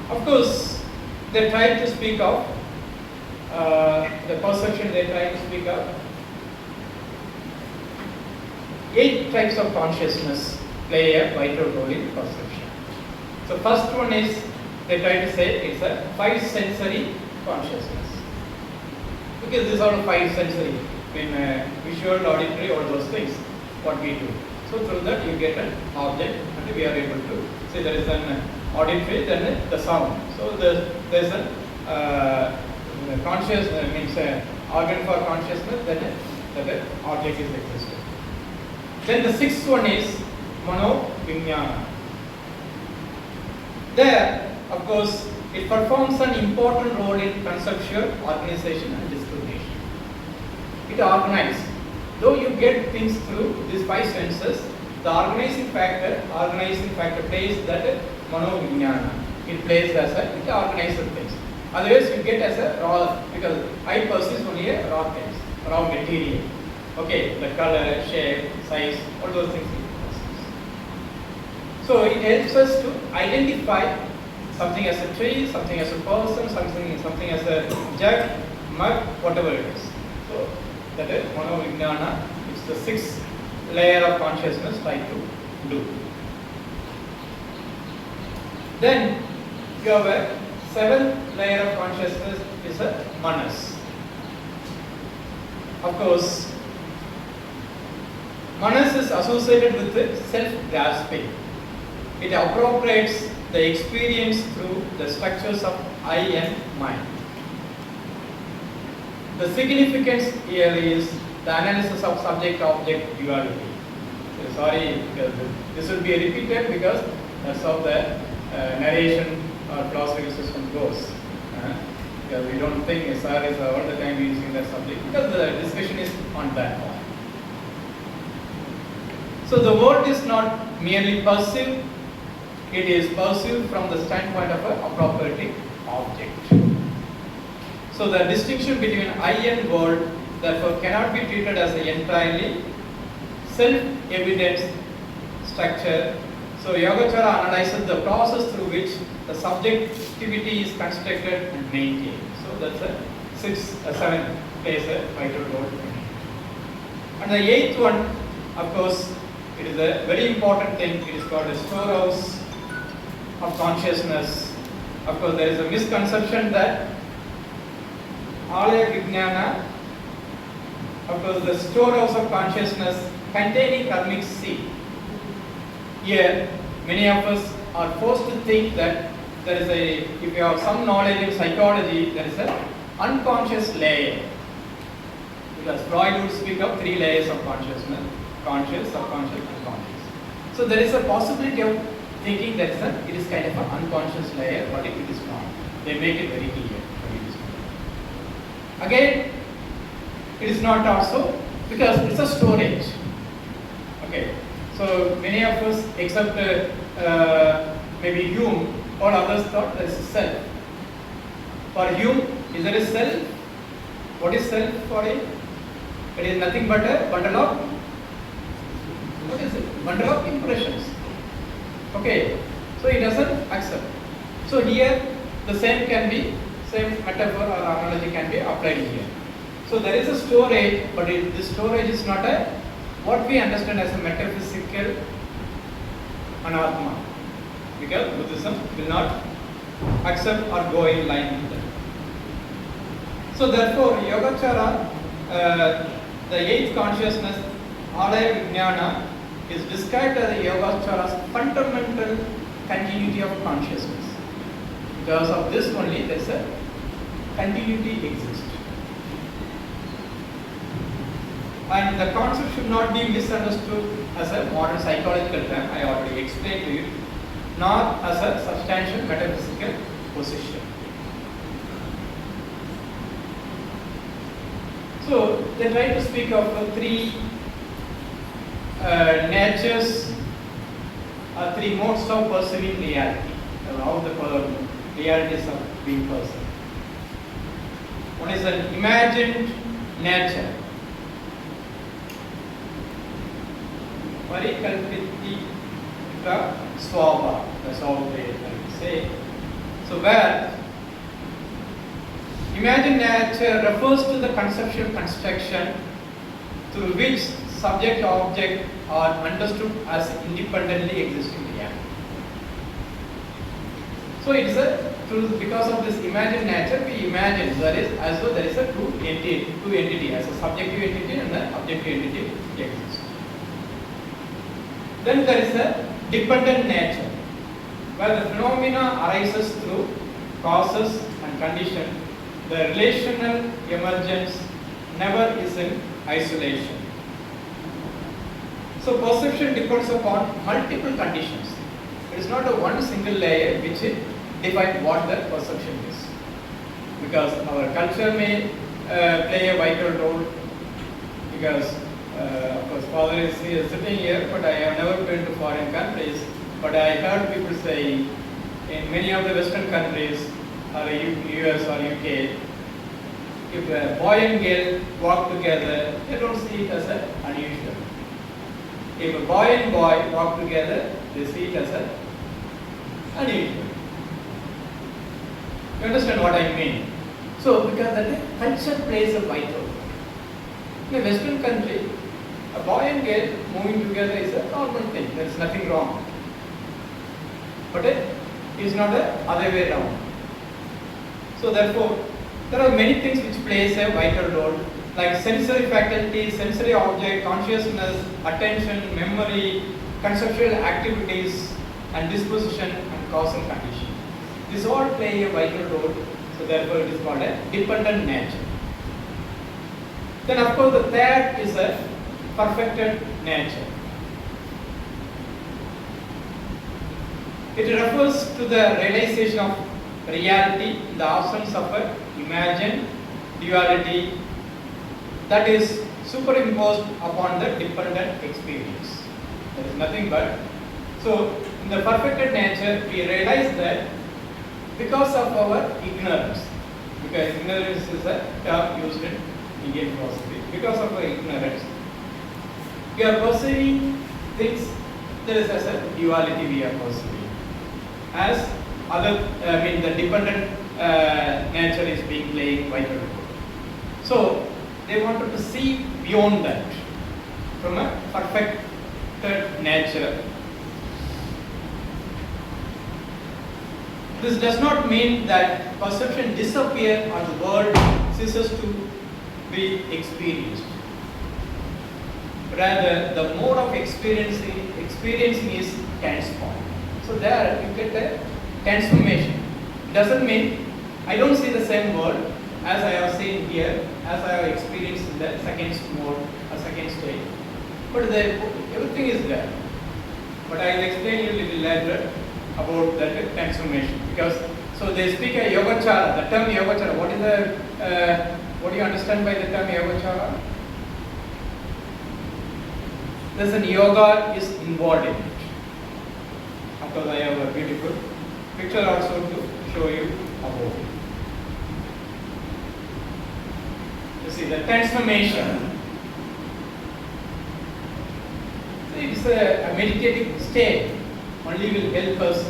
Of course, they try to speak of the perception, they try to speak of 8 types of consciousness play a vital role in perception. So first one is, they try to say it's a 5 sensory consciousness. Because these are 5 sensory, visual, auditory, all those things, what we do. So through that you get an object and we are able to say there is an auditory, then the sound. So there's a conscious, means organ for consciousness, then the object is existing. Then the 6th one is mano vijnana. There, of course, it performs an important role in conceptual organization and discrimination. It organizes. Though you get things through these 5 senses, the organizing factor plays that mano vijnana. It plays as it organizes things. Otherwise, you get as a raw, because I perceive only a raw things, raw material. Okay, the color, shape, size, all those things. So it helps us to identify something as a tree, something as a person, something as a jug, mug, whatever it is. So that is mano vijnana. It's the 6th layer of consciousness try to do. Then you have a 7th layer of consciousness is a manas. Of course, manas is associated with self-grasping. It appropriates the experience through the structures of I and mind. The significance here is the analysis of subject-object duality. So sorry, because this will be repeated because that's how the narration or philosophical system goes. Because we don't think SR is all the time using that subject, because the discussion is on that point. So the world is not merely perceived, it is perceived from the standpoint of an appropriating object. So the distinction between I and world therefore cannot be treated as an entirely self-evident structure. So Yogācāra analyzes the process through which the subjectivity is constructed and maintained. So that's a 7th plays a vital role. And the 8th one, of course, it is a very important thing. It is called a storehouse of consciousness. Of course, there is a misconception that Alaya Vijnana, of course, the storehouse of consciousness containing karmic seed. Here, many of us are forced to think that there is if you have some knowledge in psychology, there is an unconscious layer. Because Freud would speak of 3 layers of consciousness: conscious, subconscious, unconscious. So there is a possibility of thinking that it is kind of an unconscious layer, but it is not. They make it very clear. Again, it is not also, because it's a storage. Okay, so many of us, except maybe Hume, all others thought there is a self. For Hume, is there a self? What is self for him? It is nothing but a bundle of, what is it? Bundle of impressions. Okay, so he doesn't accept. So here, the same metaphor or analogy can be applied here. So there is a storage, but this storage is not what we understand as a metaphysical anatma, because Buddhism will not accept or go in line with that. So therefore, Yogācāra, the 8th consciousness, Alaya Vijnana, is described as Yogācāra's fundamental continuity of consciousness. Because of this only, there is a continuity exists. And the concept should not be misunderstood as a modern psychological term, I already explained to you, nor as a substantial metaphysical position. So they try to speak of three natures, three modes of perceiving reality, how the realities are being perceived. One is an imagined nature. Parikalpita swabha, that's how they say. So where imagined nature refers to the conceptual construction through which subject object are understood as independently existing reality. So it is a truth because of this imagined nature we imagine there is as though there is a two entity as a subjective entity and an objective entity exists. Then there is a dependent nature where the phenomena arises through causes and condition. The relational emergence never is in isolation. So perception depends upon multiple conditions. It is not a one single layer which defines what the perception is. Because our culture may play a vital role. Because of course father is sitting here, but I have never been to foreign countries. But I heard people say in many of the Western countries or US or UK, if a boy and girl walk together, they don't see it as unusual. If a boy and boy walk together, they see it as unusual. You understand what I mean? So, because that culture plays a vital role. In a Western country, a boy and girl moving together is a normal thing. There is nothing wrong. But it is not the other way around. So therefore, there are many things which plays a vital role, like sensory faculty, sensory object, consciousness, attention, memory, conceptual activities, and disposition and causal condition. These all play a vital role, so therefore it is called a dependent nature. Then of course the third is a perfected nature. It refers to the realization of reality in the absence of a imagined duality that is superimposed upon the dependent experience. There is nothing but. So, in the perfected nature, we realize that because of our ignorance, because ignorance is a term used in Indian philosophy, because of our ignorance, we are perceiving things, there is as a duality we are perceiving. As the dependent nature is being playing vital role. So they wanted to see beyond that from a perfected nature. This does not mean that perception disappears or the world ceases to be experienced. Rather, the mode of experiencing is transformed. So there you get a transformation. It doesn't mean I don't see the same world as I have seen here, as I have experienced in the second mode or second stage. But everything is there. But I will explain you a little later about that transformation. Because so they speak a Yogācāra. The term Yogācāra. What do you understand by the term Yogācāra? There's an yoga is involved in it. Of course, I have a beautiful picture also to show you about it. You see the transformation. So it is a meditative state. Only will help us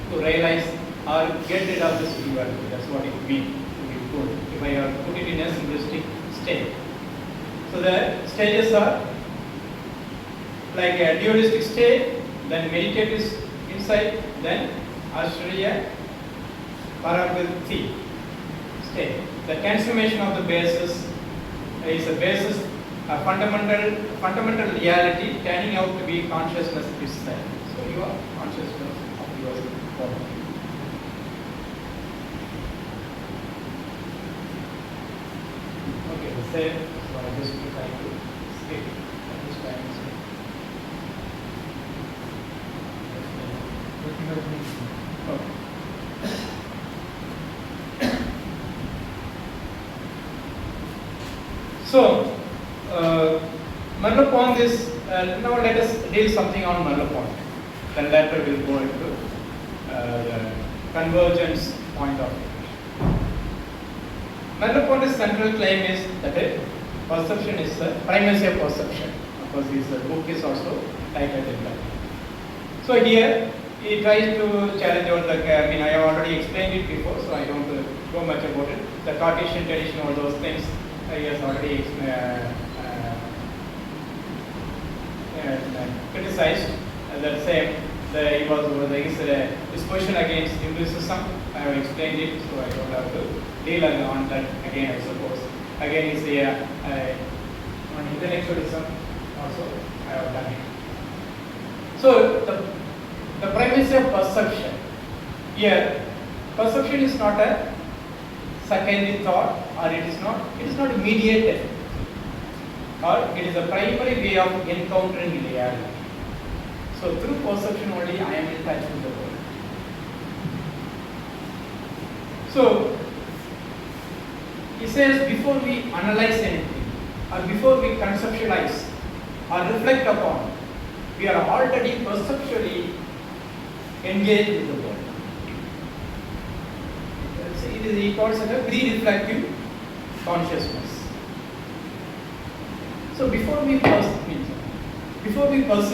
to realize or get rid of this duality. That's what it means to be good. If I have to put it in a simplistic state. So the stages are like a dualistic state, then meditative insight, then Ashriya Paravritti state. The transformation of the basis is a basis, a fundamental reality turning out to be consciousness itself. So you are consciousness of yourself. Okay, the same. So I just try to skip this time. Okay. So, Merleau-Ponty is, now let us deal something on Merleau-Ponty. Then later we'll go into the convergence point of view. Merleau-Ponty's central claim is that perception is the primacy of perception. Of course, his book is also titled in that. So here he tries to challenge on the, I have already explained it before, so I don't go much about it. The Cartesian tradition, all those things, he has already criticized. The same, he was his position against Hinduism. I have explained it, so I don't have to deal on that again, I suppose. Again, is on intellectualism also I have done it. So the primacy of perception. Here, perception is not a secondary thought, or it is not mediated, or it is a primary way of encountering reality. So through perception only I am in touch with the world. So he says before we analyze anything, or before we conceptualize or reflect upon, we are already perceptually engaged with the world. He calls it a pre-reflective consciousness. So before we perceive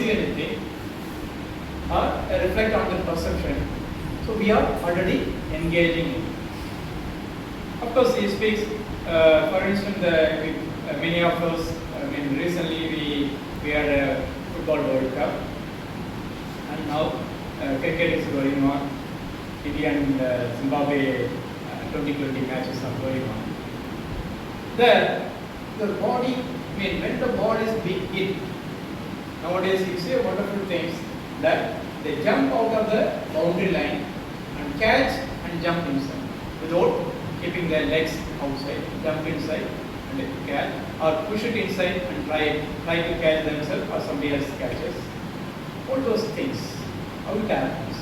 anything or reflect on the perception, so we are already engaging in it. Of course, he speaks, for instance, many of us, recently we had a football World Cup, and now cricket is going on. India and Zimbabwe 2020 matches are going on. The body, when the ball is being hit, nowadays you see wonderful things that they jump out of the boundary line and catch and jump inside without keeping their legs outside, jump inside and catch, or push it inside and try to catch themselves or somebody else catches. All those things, how it happens.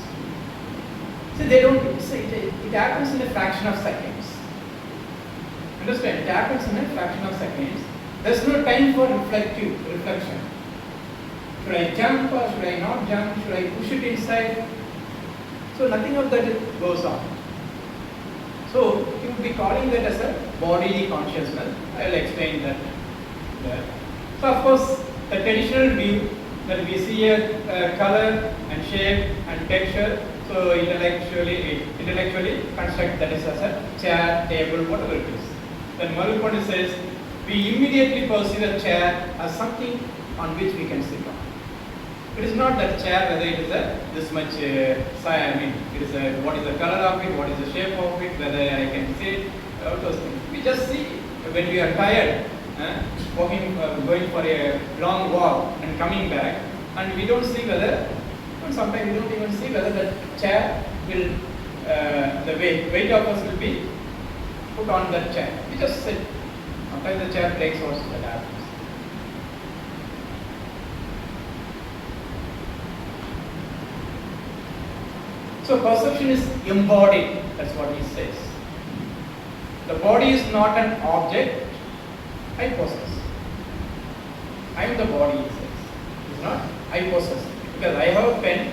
See, they don't say it happens in a fraction of seconds. Understand? It happens in a fraction of seconds. There's no time for reflection. Should I jump or should I not jump? Should I push it inside? So nothing of that goes on. So you would be calling that as a bodily consciousness. I will explain that. So of course, the traditional view that we see a color and shape and texture, so intellectually construct that is as a chair, table, whatever it is. Then Merleau-Ponty says we immediately perceive a chair as something on which we can sit on. It is not that chair whether it is this much size. It is what is the color of it, what is the shape of it, whether I can sit, all those things. We just see when we are tired, going for a long walk and coming back, and we don't see whether, sometimes we don't even see whether the chair will, the weight of us will be put on that chair. We just sit. Sometimes the chair breaks also, that happens. So perception is embodied, that's what he says. The body is not an object I possess. I am the body, he says. It's not I possess. Because I have a pen,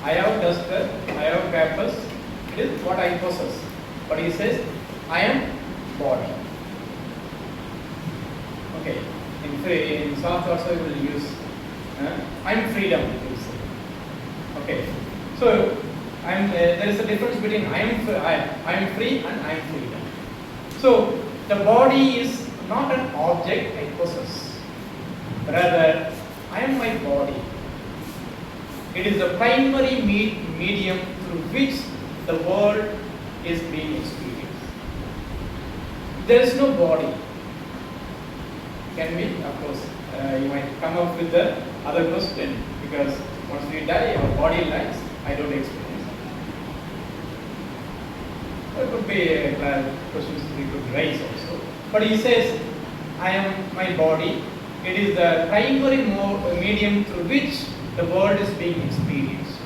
I have a duster, I have papers, it is what I possess. But he says, I am body. Okay, in South also we will use, I am freedom, he will say. Okay, so there is a difference between I am free and I am freedom. So the body is not an object I possess. Rather, I am my body. It is the primary medium through which the world is being experienced. There is no body. Can we? Of course, you might come up with the other question, because once we die, our body lies. I don't experience. There could be questions we could raise also. But he says, I am my body. It is the primary medium through which the world is being experienced.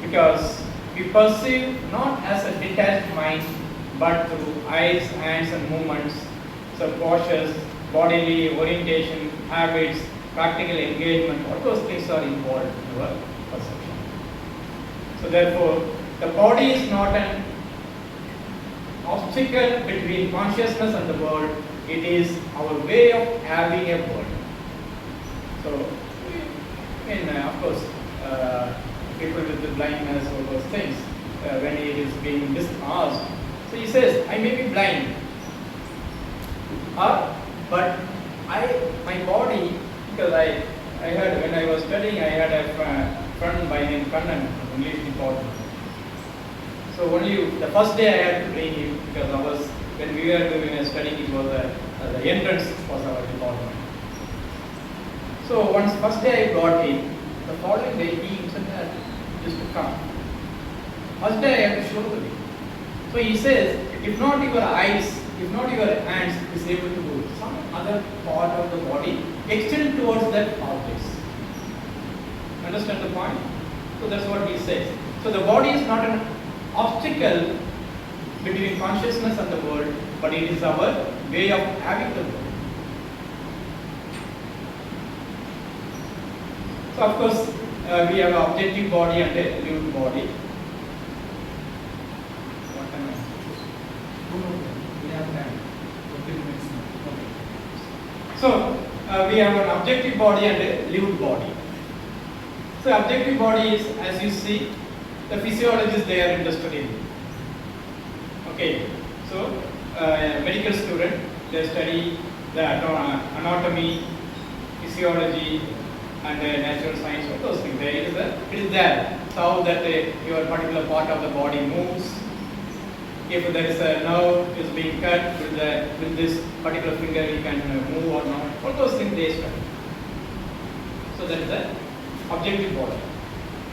Because we perceive not as a detached mind, but through eyes, hands and movements So postures, bodily orientation, habits, practical engagement, all those things are involved in our perception. So therefore, the body is not an obstacle between consciousness and the world, it is our way of having a world. So, of course, people with the blindness, all those things, when it is being asked, so he says, I may be blind, but my body, because I heard when I was studying, I had a friend by name Kannan from English department. So only the first day I had to bring him because when we were doing a study, it was the entrance was our department. So first day I brought him, the following day he used to come. First day I have to show to him. So he says, if not your eyes, if not your hands is able to do it, some other part of the body extend towards that objects. Understand the point? So that's what he says. So the body is not an obstacle between consciousness and the world, but it is our way of having the world. So of course, we have an objective body and a lived body. What am I? We have time. 15 minutes now. Okay. So we have an objective body and a lived body. So objective body is, as you see, the physiologists they are interested in. Okay, so medical student they study the anatomy, physiology, and natural science. All those things. It is there. So how that your particular part of the body moves. If there is a nerve is being cut with this particular finger, you can move or not. All those things they study. So that is the objective body.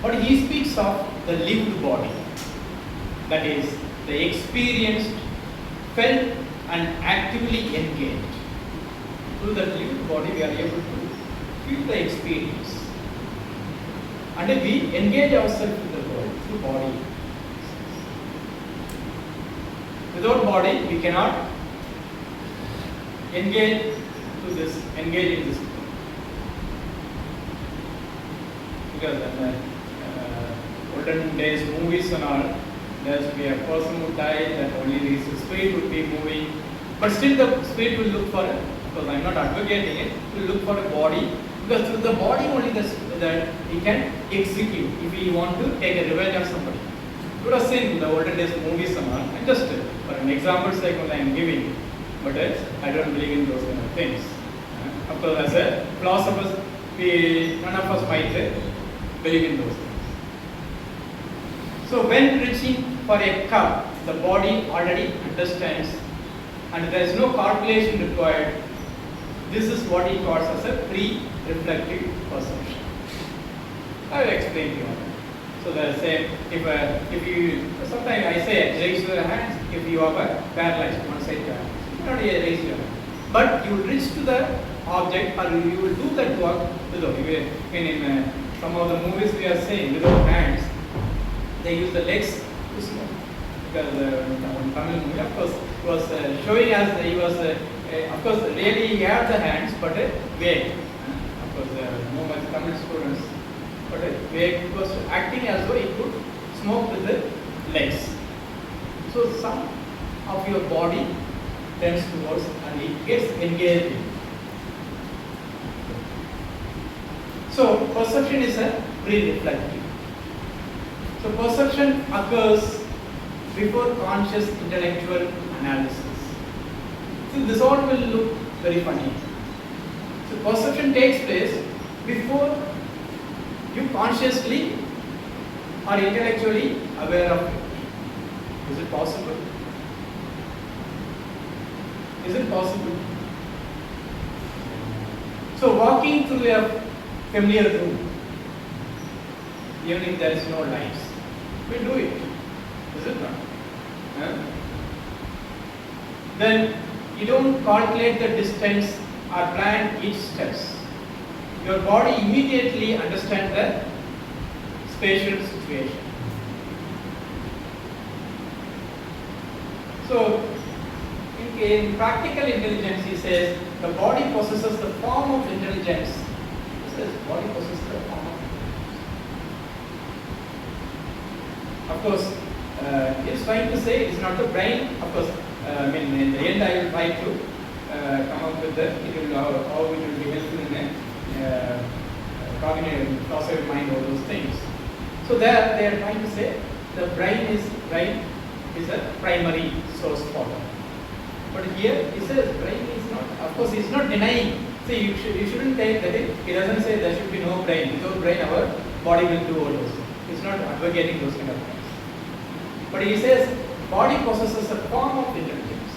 But he speaks of the lived body. That is the experienced, felt and actively engaged. Through the lived body we are able to feel the experience. And we engage ourselves with the world through body. Without body we cannot engage in this. Because olden days movies and all, there should be a person who died, that only his spirit would be moving, but still the spirit will look for because I am not advocating it, will look for a body, because through the body only that he can execute if he want to take a revenge on somebody. You would have seen the olden days movies and all, and just for an example sake I am giving, but I don't believe in those kind of things. Of course, as a philosophers, none of us might believe in those things. So when reaching for a cup, the body already understands and there is no calculation required. This is what he calls as a pre-reflective perception. I will explain to you. So there is if you sometimes I say raise your hands if you are paralyzed one side paralyzed. You cannot raise your hand. But you reach to the object or you will do that work without. In some of the movies we are saying without hands, they use the legs to smoke. Because in Tamil movie, of course, was showing us he was, of course, really he had the hands, but vague. Of course, no much Tamil students, but vague was acting as though he could smoke with the legs. So some of your body tends towards and it gets engaged. So perception is a pre-reflective. So perception occurs before conscious intellectual analysis. So this all will look very funny. So perception takes place before you consciously or intellectually aware of it. Is it possible? Is it possible? So walking through a familiar room, even if there is no lights, we do it. Is it not? Then you don't calculate the distance or plan each steps. Your body immediately understands the spatial situation. So in practical intelligence, he says the body possesses the form of intelligence. He says body possesses the form of intelligence. Of course, he's trying to say it's not the brain. Of course, in the end, I will try to come up with how it will be helpful in a cognitive, philosophy mind, all those things. So there they are trying to say the brain is a primary source for them. But here he says brain is not. Of course, he's not denying. See, you shouldn't take that. He doesn't say there should be no brain. Without brain, our body will do all those things. He's not advocating those kind of things. But he says body possesses a form of intelligence.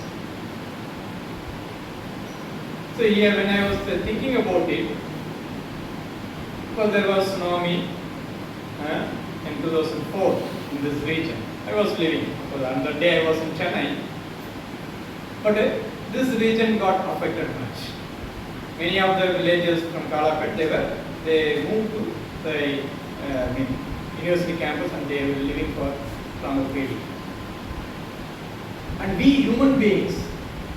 So here, when I was thinking about it, because there was tsunami in 2004 in this region. I was living. So on the day I was in Chennai. But this region got affected much. Many of the villages from Kalapet, they moved to the university campus and they were living for longer period. And we human beings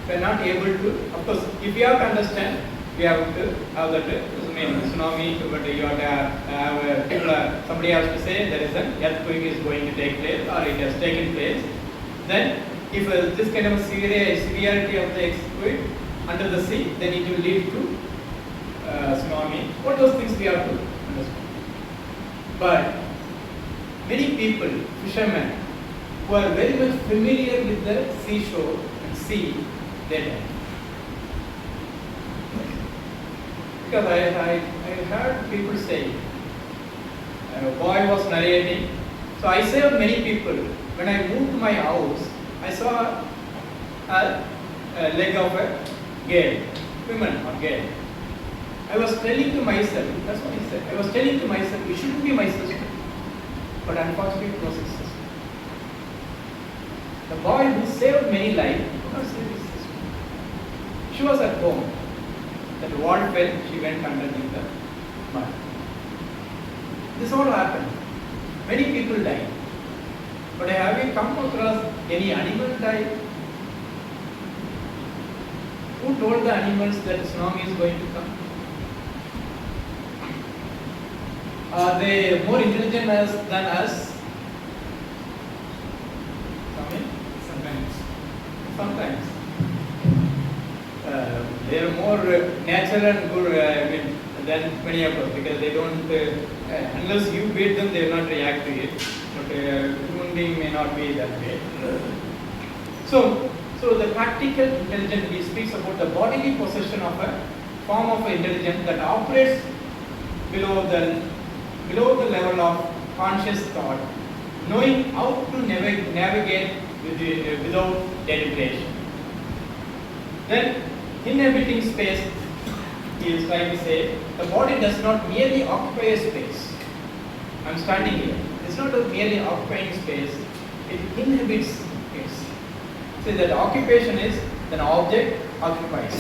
were not able to, of course, if you have to understand, we have to have that tsunami, but you have to have somebody has to say there is an earthquake is going to take place or it has taken place. Then if this kind of severity of the earthquake under the sea, then it will lead to tsunami. All those things we have to understand. But many people, fishermen, who are very much familiar with the seashore and sea, they die. Because I heard people say, a boy was narrating, so I saved many people. When I moved to my house, I saw a leg of a girl, woman or girl. I was telling to myself, that's what he said, I was telling to myself, it shouldn't be my sister. But unfortunately it was his sister. The boy who saved many lives could not save his sister. She was at home. That wall fell, she went underneath the mud. This all happened. Many people died. But have you come across any animal die? Who told the animals that tsunami is going to come? Are they more intelligent than us? Sometimes. They are more natural and good than many of us because they don't, unless you beat them, they will not react to it. But human being may not be that way. So the practical intelligence, he speaks about the bodily possession of a form of intelligence that operates below the level of conscious thought, knowing how to navigate without deliberation. Then, inhabiting space, he is trying to say, the body does not merely occupy a space. I am standing here. It's not merely occupying space, it inhabits space. So that occupation is an object occupies.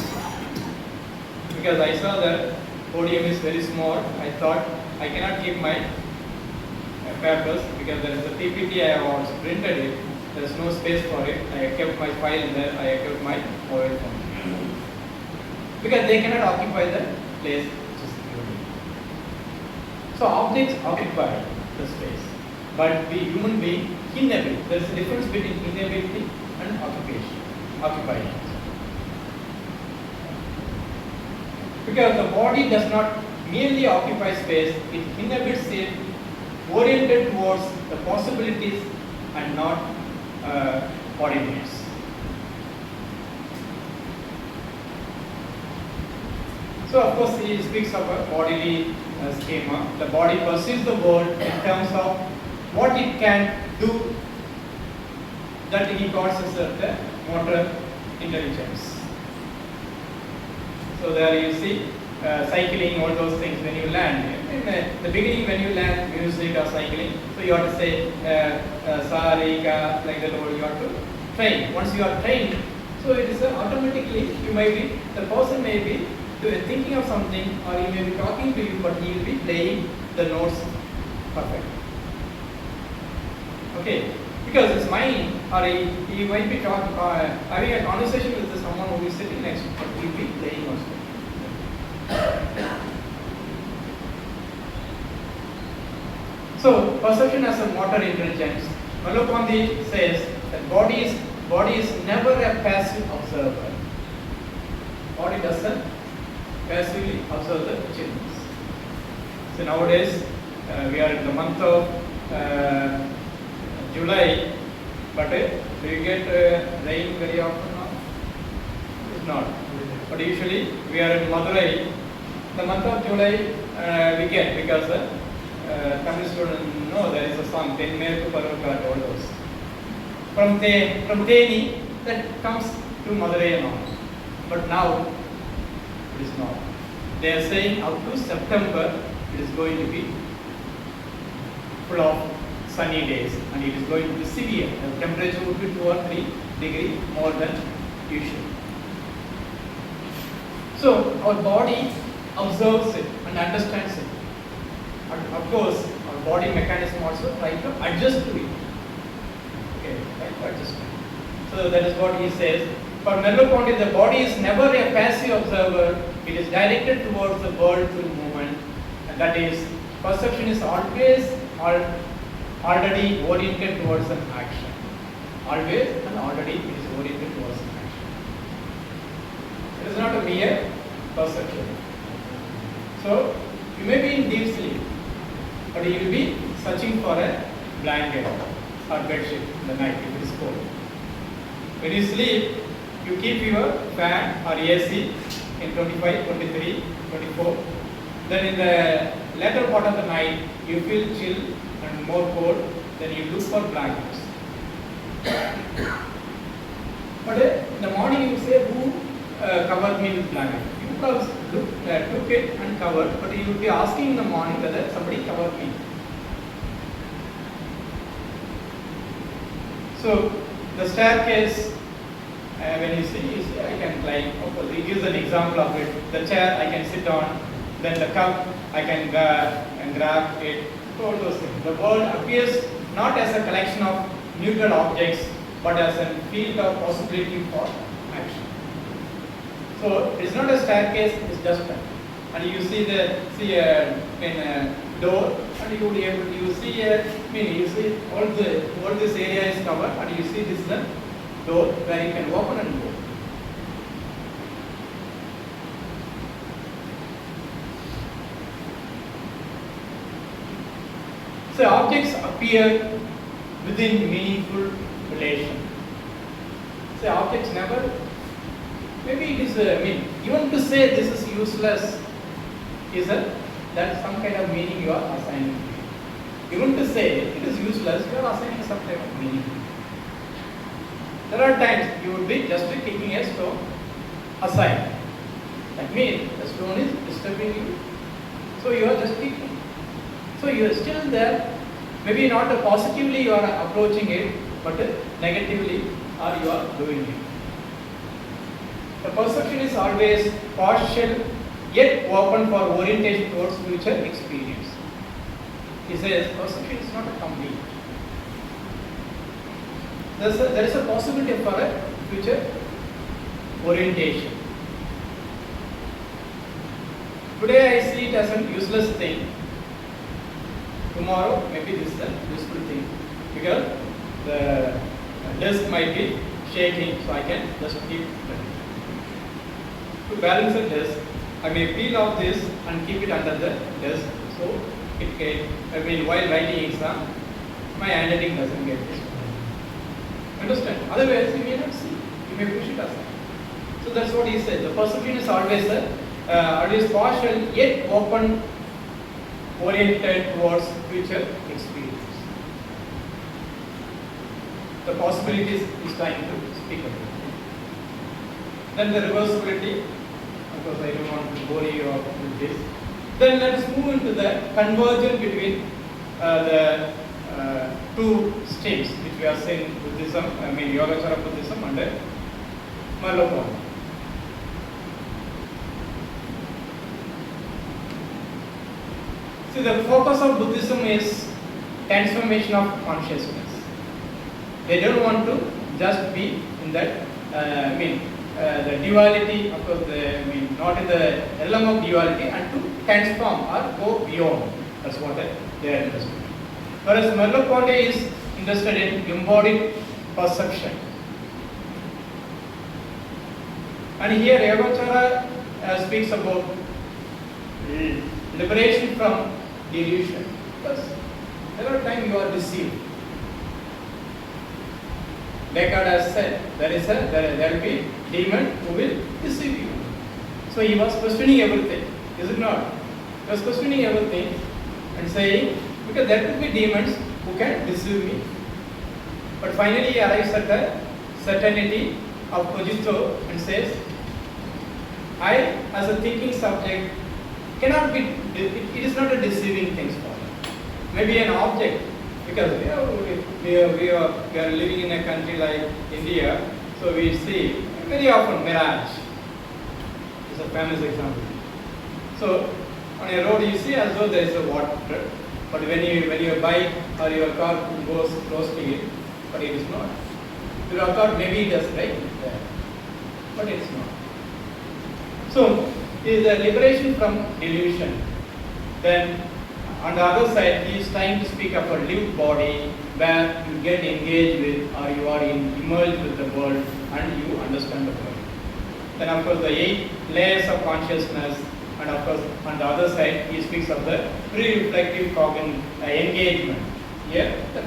Because I saw that podium is very small, I thought I cannot keep my papers because there is a PPT, I have also printed it. There is no space for it. I kept my file there, I kept my mobile phone. Because they cannot occupy the place which is given. So objects occupy the space. But we human being inhabit. There is a difference between inhabiting and occupation. Occupying. Because the body does not merely occupy space, it inhabits it, oriented towards the possibilities and not ordinaries. So of course he speaks of a bodily schema. The body perceives the world in terms of what it can do, that he calls as the motor intelligence. So there you see cycling, all those things when you learn. In the beginning when you learn music or cycling, so you have to say sa, re, ga, like that, or you have to train. Once you are trained, so it is automatically, the person may be thinking of something or he may be talking to you, but he will be playing the notes perfectly. Okay, because his mind, or he might be talking, having a conversation with his someone who is sitting next to you, but he will be playing also. So, perception as a motor intelligence. Merleau-Ponty says that body is never a passive observer. Body doesn't passively observe the changes. So nowadays we are in the month of July, but do you get rain very often now? It's not. But usually we are in Madurai. The month of July we get, because Tamil students know there is a song, Ten Merku Parvakar, all those. From Theni, that comes to Madurai and all. But now it is not. They are saying up to September it is going to be full of sunny days, and it is going to be severe. The temperature would be 2 or 3 degrees more than usual. So our body observes it and understands it. And of course, our body mechanism also try to adjust to it. Okay, right? Adjustment. So that is what he says. For Merleau-Ponty, the body is never a passive observer. It is directed towards the world through movement. And that is, perception is always already oriented towards an action. Always and already it is oriented towards an action. It is not a mere perception. So, you may be in deep sleep, but you will be searching for a blanket or bedsheet in the night if it is cold. When you sleep, you keep your fan or AC in 25, 23, 24. Then in the latter part of the night, you feel chill and more cold, then you look for blankets. But in the morning you say, who covered me with blanket? You probably took it and covered, but you will be asking in the morning whether somebody covered me. So the staircase, when you see I can climb. He gives an example of it. The chair I can sit on, then the cup I can grab it. All those things. The world appears not as a collection of neutral objects, but as a field of possibility for action. So it's not a staircase; it's just that. And you see a door, and you will be able to you see all this area is covered, and you see this is the door where you can open and go. So objects appear within meaningful relation. So objects never. Maybe it is. Even to say this is useless is that's some kind of meaning you are assigning. Even to say it is useless, you are assigning some type of meaning. There are times you would be just kicking a stone aside. That means the stone is disturbing you, so you are just kicking. So you are still there. Maybe not positively you are approaching it, but negatively or you are doing it. The perception is always partial, yet open for orientation towards future experience. He says perception is not a complete. There is a possibility for a future orientation. Today I see it as a useless thing. Tomorrow maybe this is a useful thing, because the desk might be shaking, so I can just keep it. To balance the desk, I may peel off this and keep it under the desk, so it can, while writing exam, my handwriting doesn't get this. Understand? Otherwise you may not see, you may push it aside. So that's what he said. The perception is always partial, yet open, oriented towards future experience. The possibilities is trying to speak about. Then the reversibility, of course I don't want to bore you with this. Then let us move into the convergence between the two streams which we are saying Buddhism, Yogācāra Buddhism and Merleau-Ponty. See, the focus of Buddhism is transformation of consciousness. They don't want to just be in that, the duality, of course, not in the realm of duality, and to transform or go beyond. That's what they are interested in. Whereas Merleau-Ponty is interested in embodied perception. And here Yogācāra speaks about liberation from delusion. Because there are times you are deceived. Descartes has said there will be demon who will deceive you. So he was questioning everything, is it not? He was questioning everything and saying, because there could be demons who can deceive me. But finally he arrives at the certainty of cogito and says, I as a thinking subject cannot be, it is not a deceiving thing for me. Maybe an object, because we are living in a country like India, so we see very often mirage. It's a famous example. So on a road you see as though there is a water, but when your bike or your car goes close to it, but it is not. You have thought maybe it is right there, but it is not. So it is a liberation from delusion. Then on the other side, he is trying to speak of a lived body where you get engaged with, or you are immersed with the world and you understand the world. Then of course the 8 layers of consciousness, and of course on the other side he speaks of the pre-reflective engagement. Here the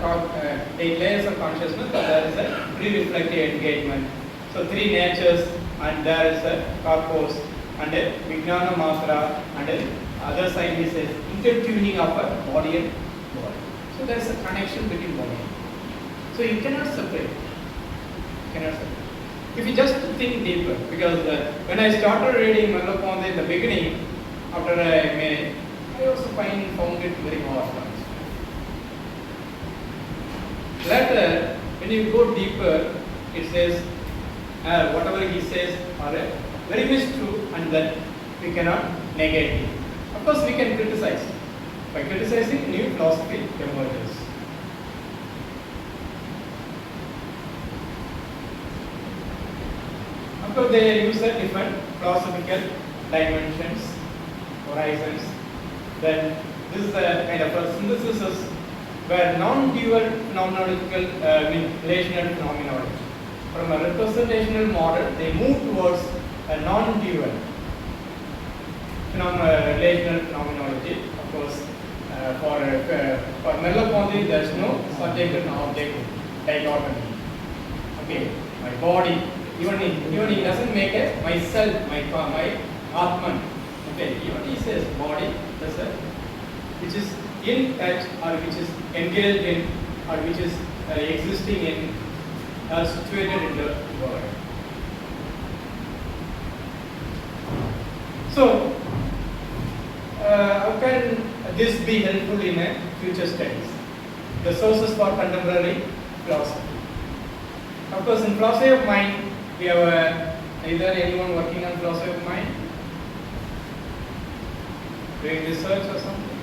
8 layers of consciousness, there is a pre-reflective engagement. So 3 natures, and there is a corpus and a vijnana matra, and a other side he says intertuning of a body and body. So there is a connection between body and body. So you cannot separate. If you just think deeper, because when I started reading Merleau-Ponty in the beginning, after I also found it very hard. Later, when you go deeper, it says whatever he says are very much true, and that we cannot negate it. Of course, we can criticize. By criticizing, new philosophy emerges. Of course, they use different philosophical dimensions, horizons. Then this is a kind of a synthesis where non-dual phenomenological, relational phenomenology. From a representational model, they move towards a non-dual relational phenomenology. Of course, for Merleau-Ponty, there is no subject and object dichotomy. Okay, my body, even he doesn't make a myself, my Atman. Okay, even he says body, which is in touch, or which is engaged in, or which is existing in, situated in the world. So, how can this be helpful in future studies? The sources for contemporary philosophy. Of course, in philosophy of mind, we have either anyone working on philosophy of mind, doing research or something.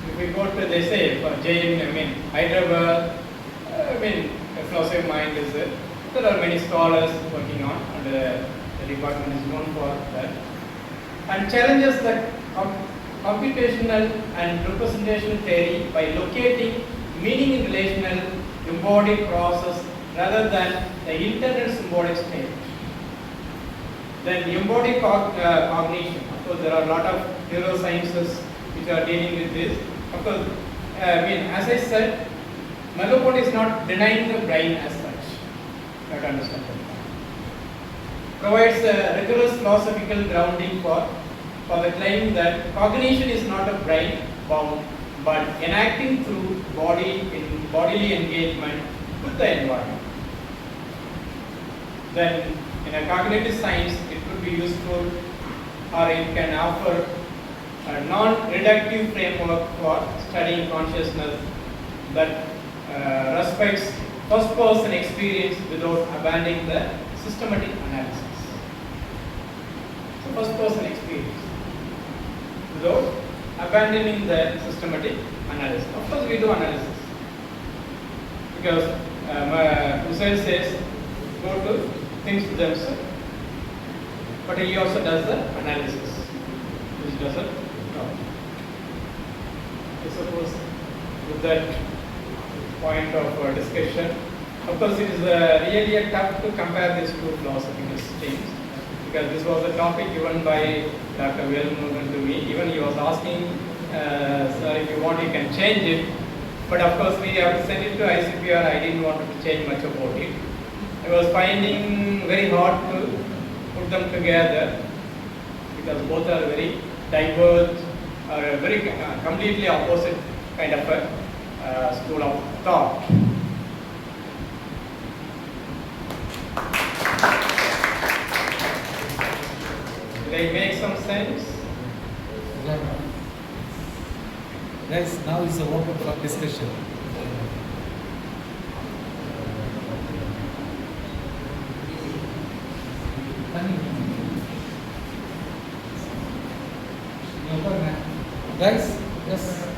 If we go to, they say, for JM, Hyderabad, philosophy of mind is there are many scholars working on, and the department is known for that, and challenges the computational and representational theory by locating meaning in relational embodied process rather than the internal symbolic state. Then the embodied cognition. Of course, there are a lot of neurosciences which are dealing with this. Of course, as I said, Merleau-Ponty is not denying the brain as such. You have to understand that. Provides a rigorous philosophical grounding for the claim that cognition is not a brain bound, but enacting through bodily engagement with the environment. Then, in a cognitive science, it could be useful, or it can offer a non-reductive framework for studying consciousness that respects first-person experience without abandoning the systematic analysis. So, first-person experience without abandoning the systematic analysis. Of course, we do analysis because Husserl says, go to thinks to themselves, but he also does the analysis, which doesn't know. I suppose with that point of discussion, of course it is really tough to compare these two philosophical streams, because this was a topic given by Dr. Velmurugan to me. Even he was asking, sir, if you want you can change it, but of course we have to send it to ICPR. I didn't want to change much about it. I was finding very hard to put them together, because both are very diverse, or very completely opposite kind of a school of thought. Did I make some sense? Guys, now is open for discussion. Guys, yes.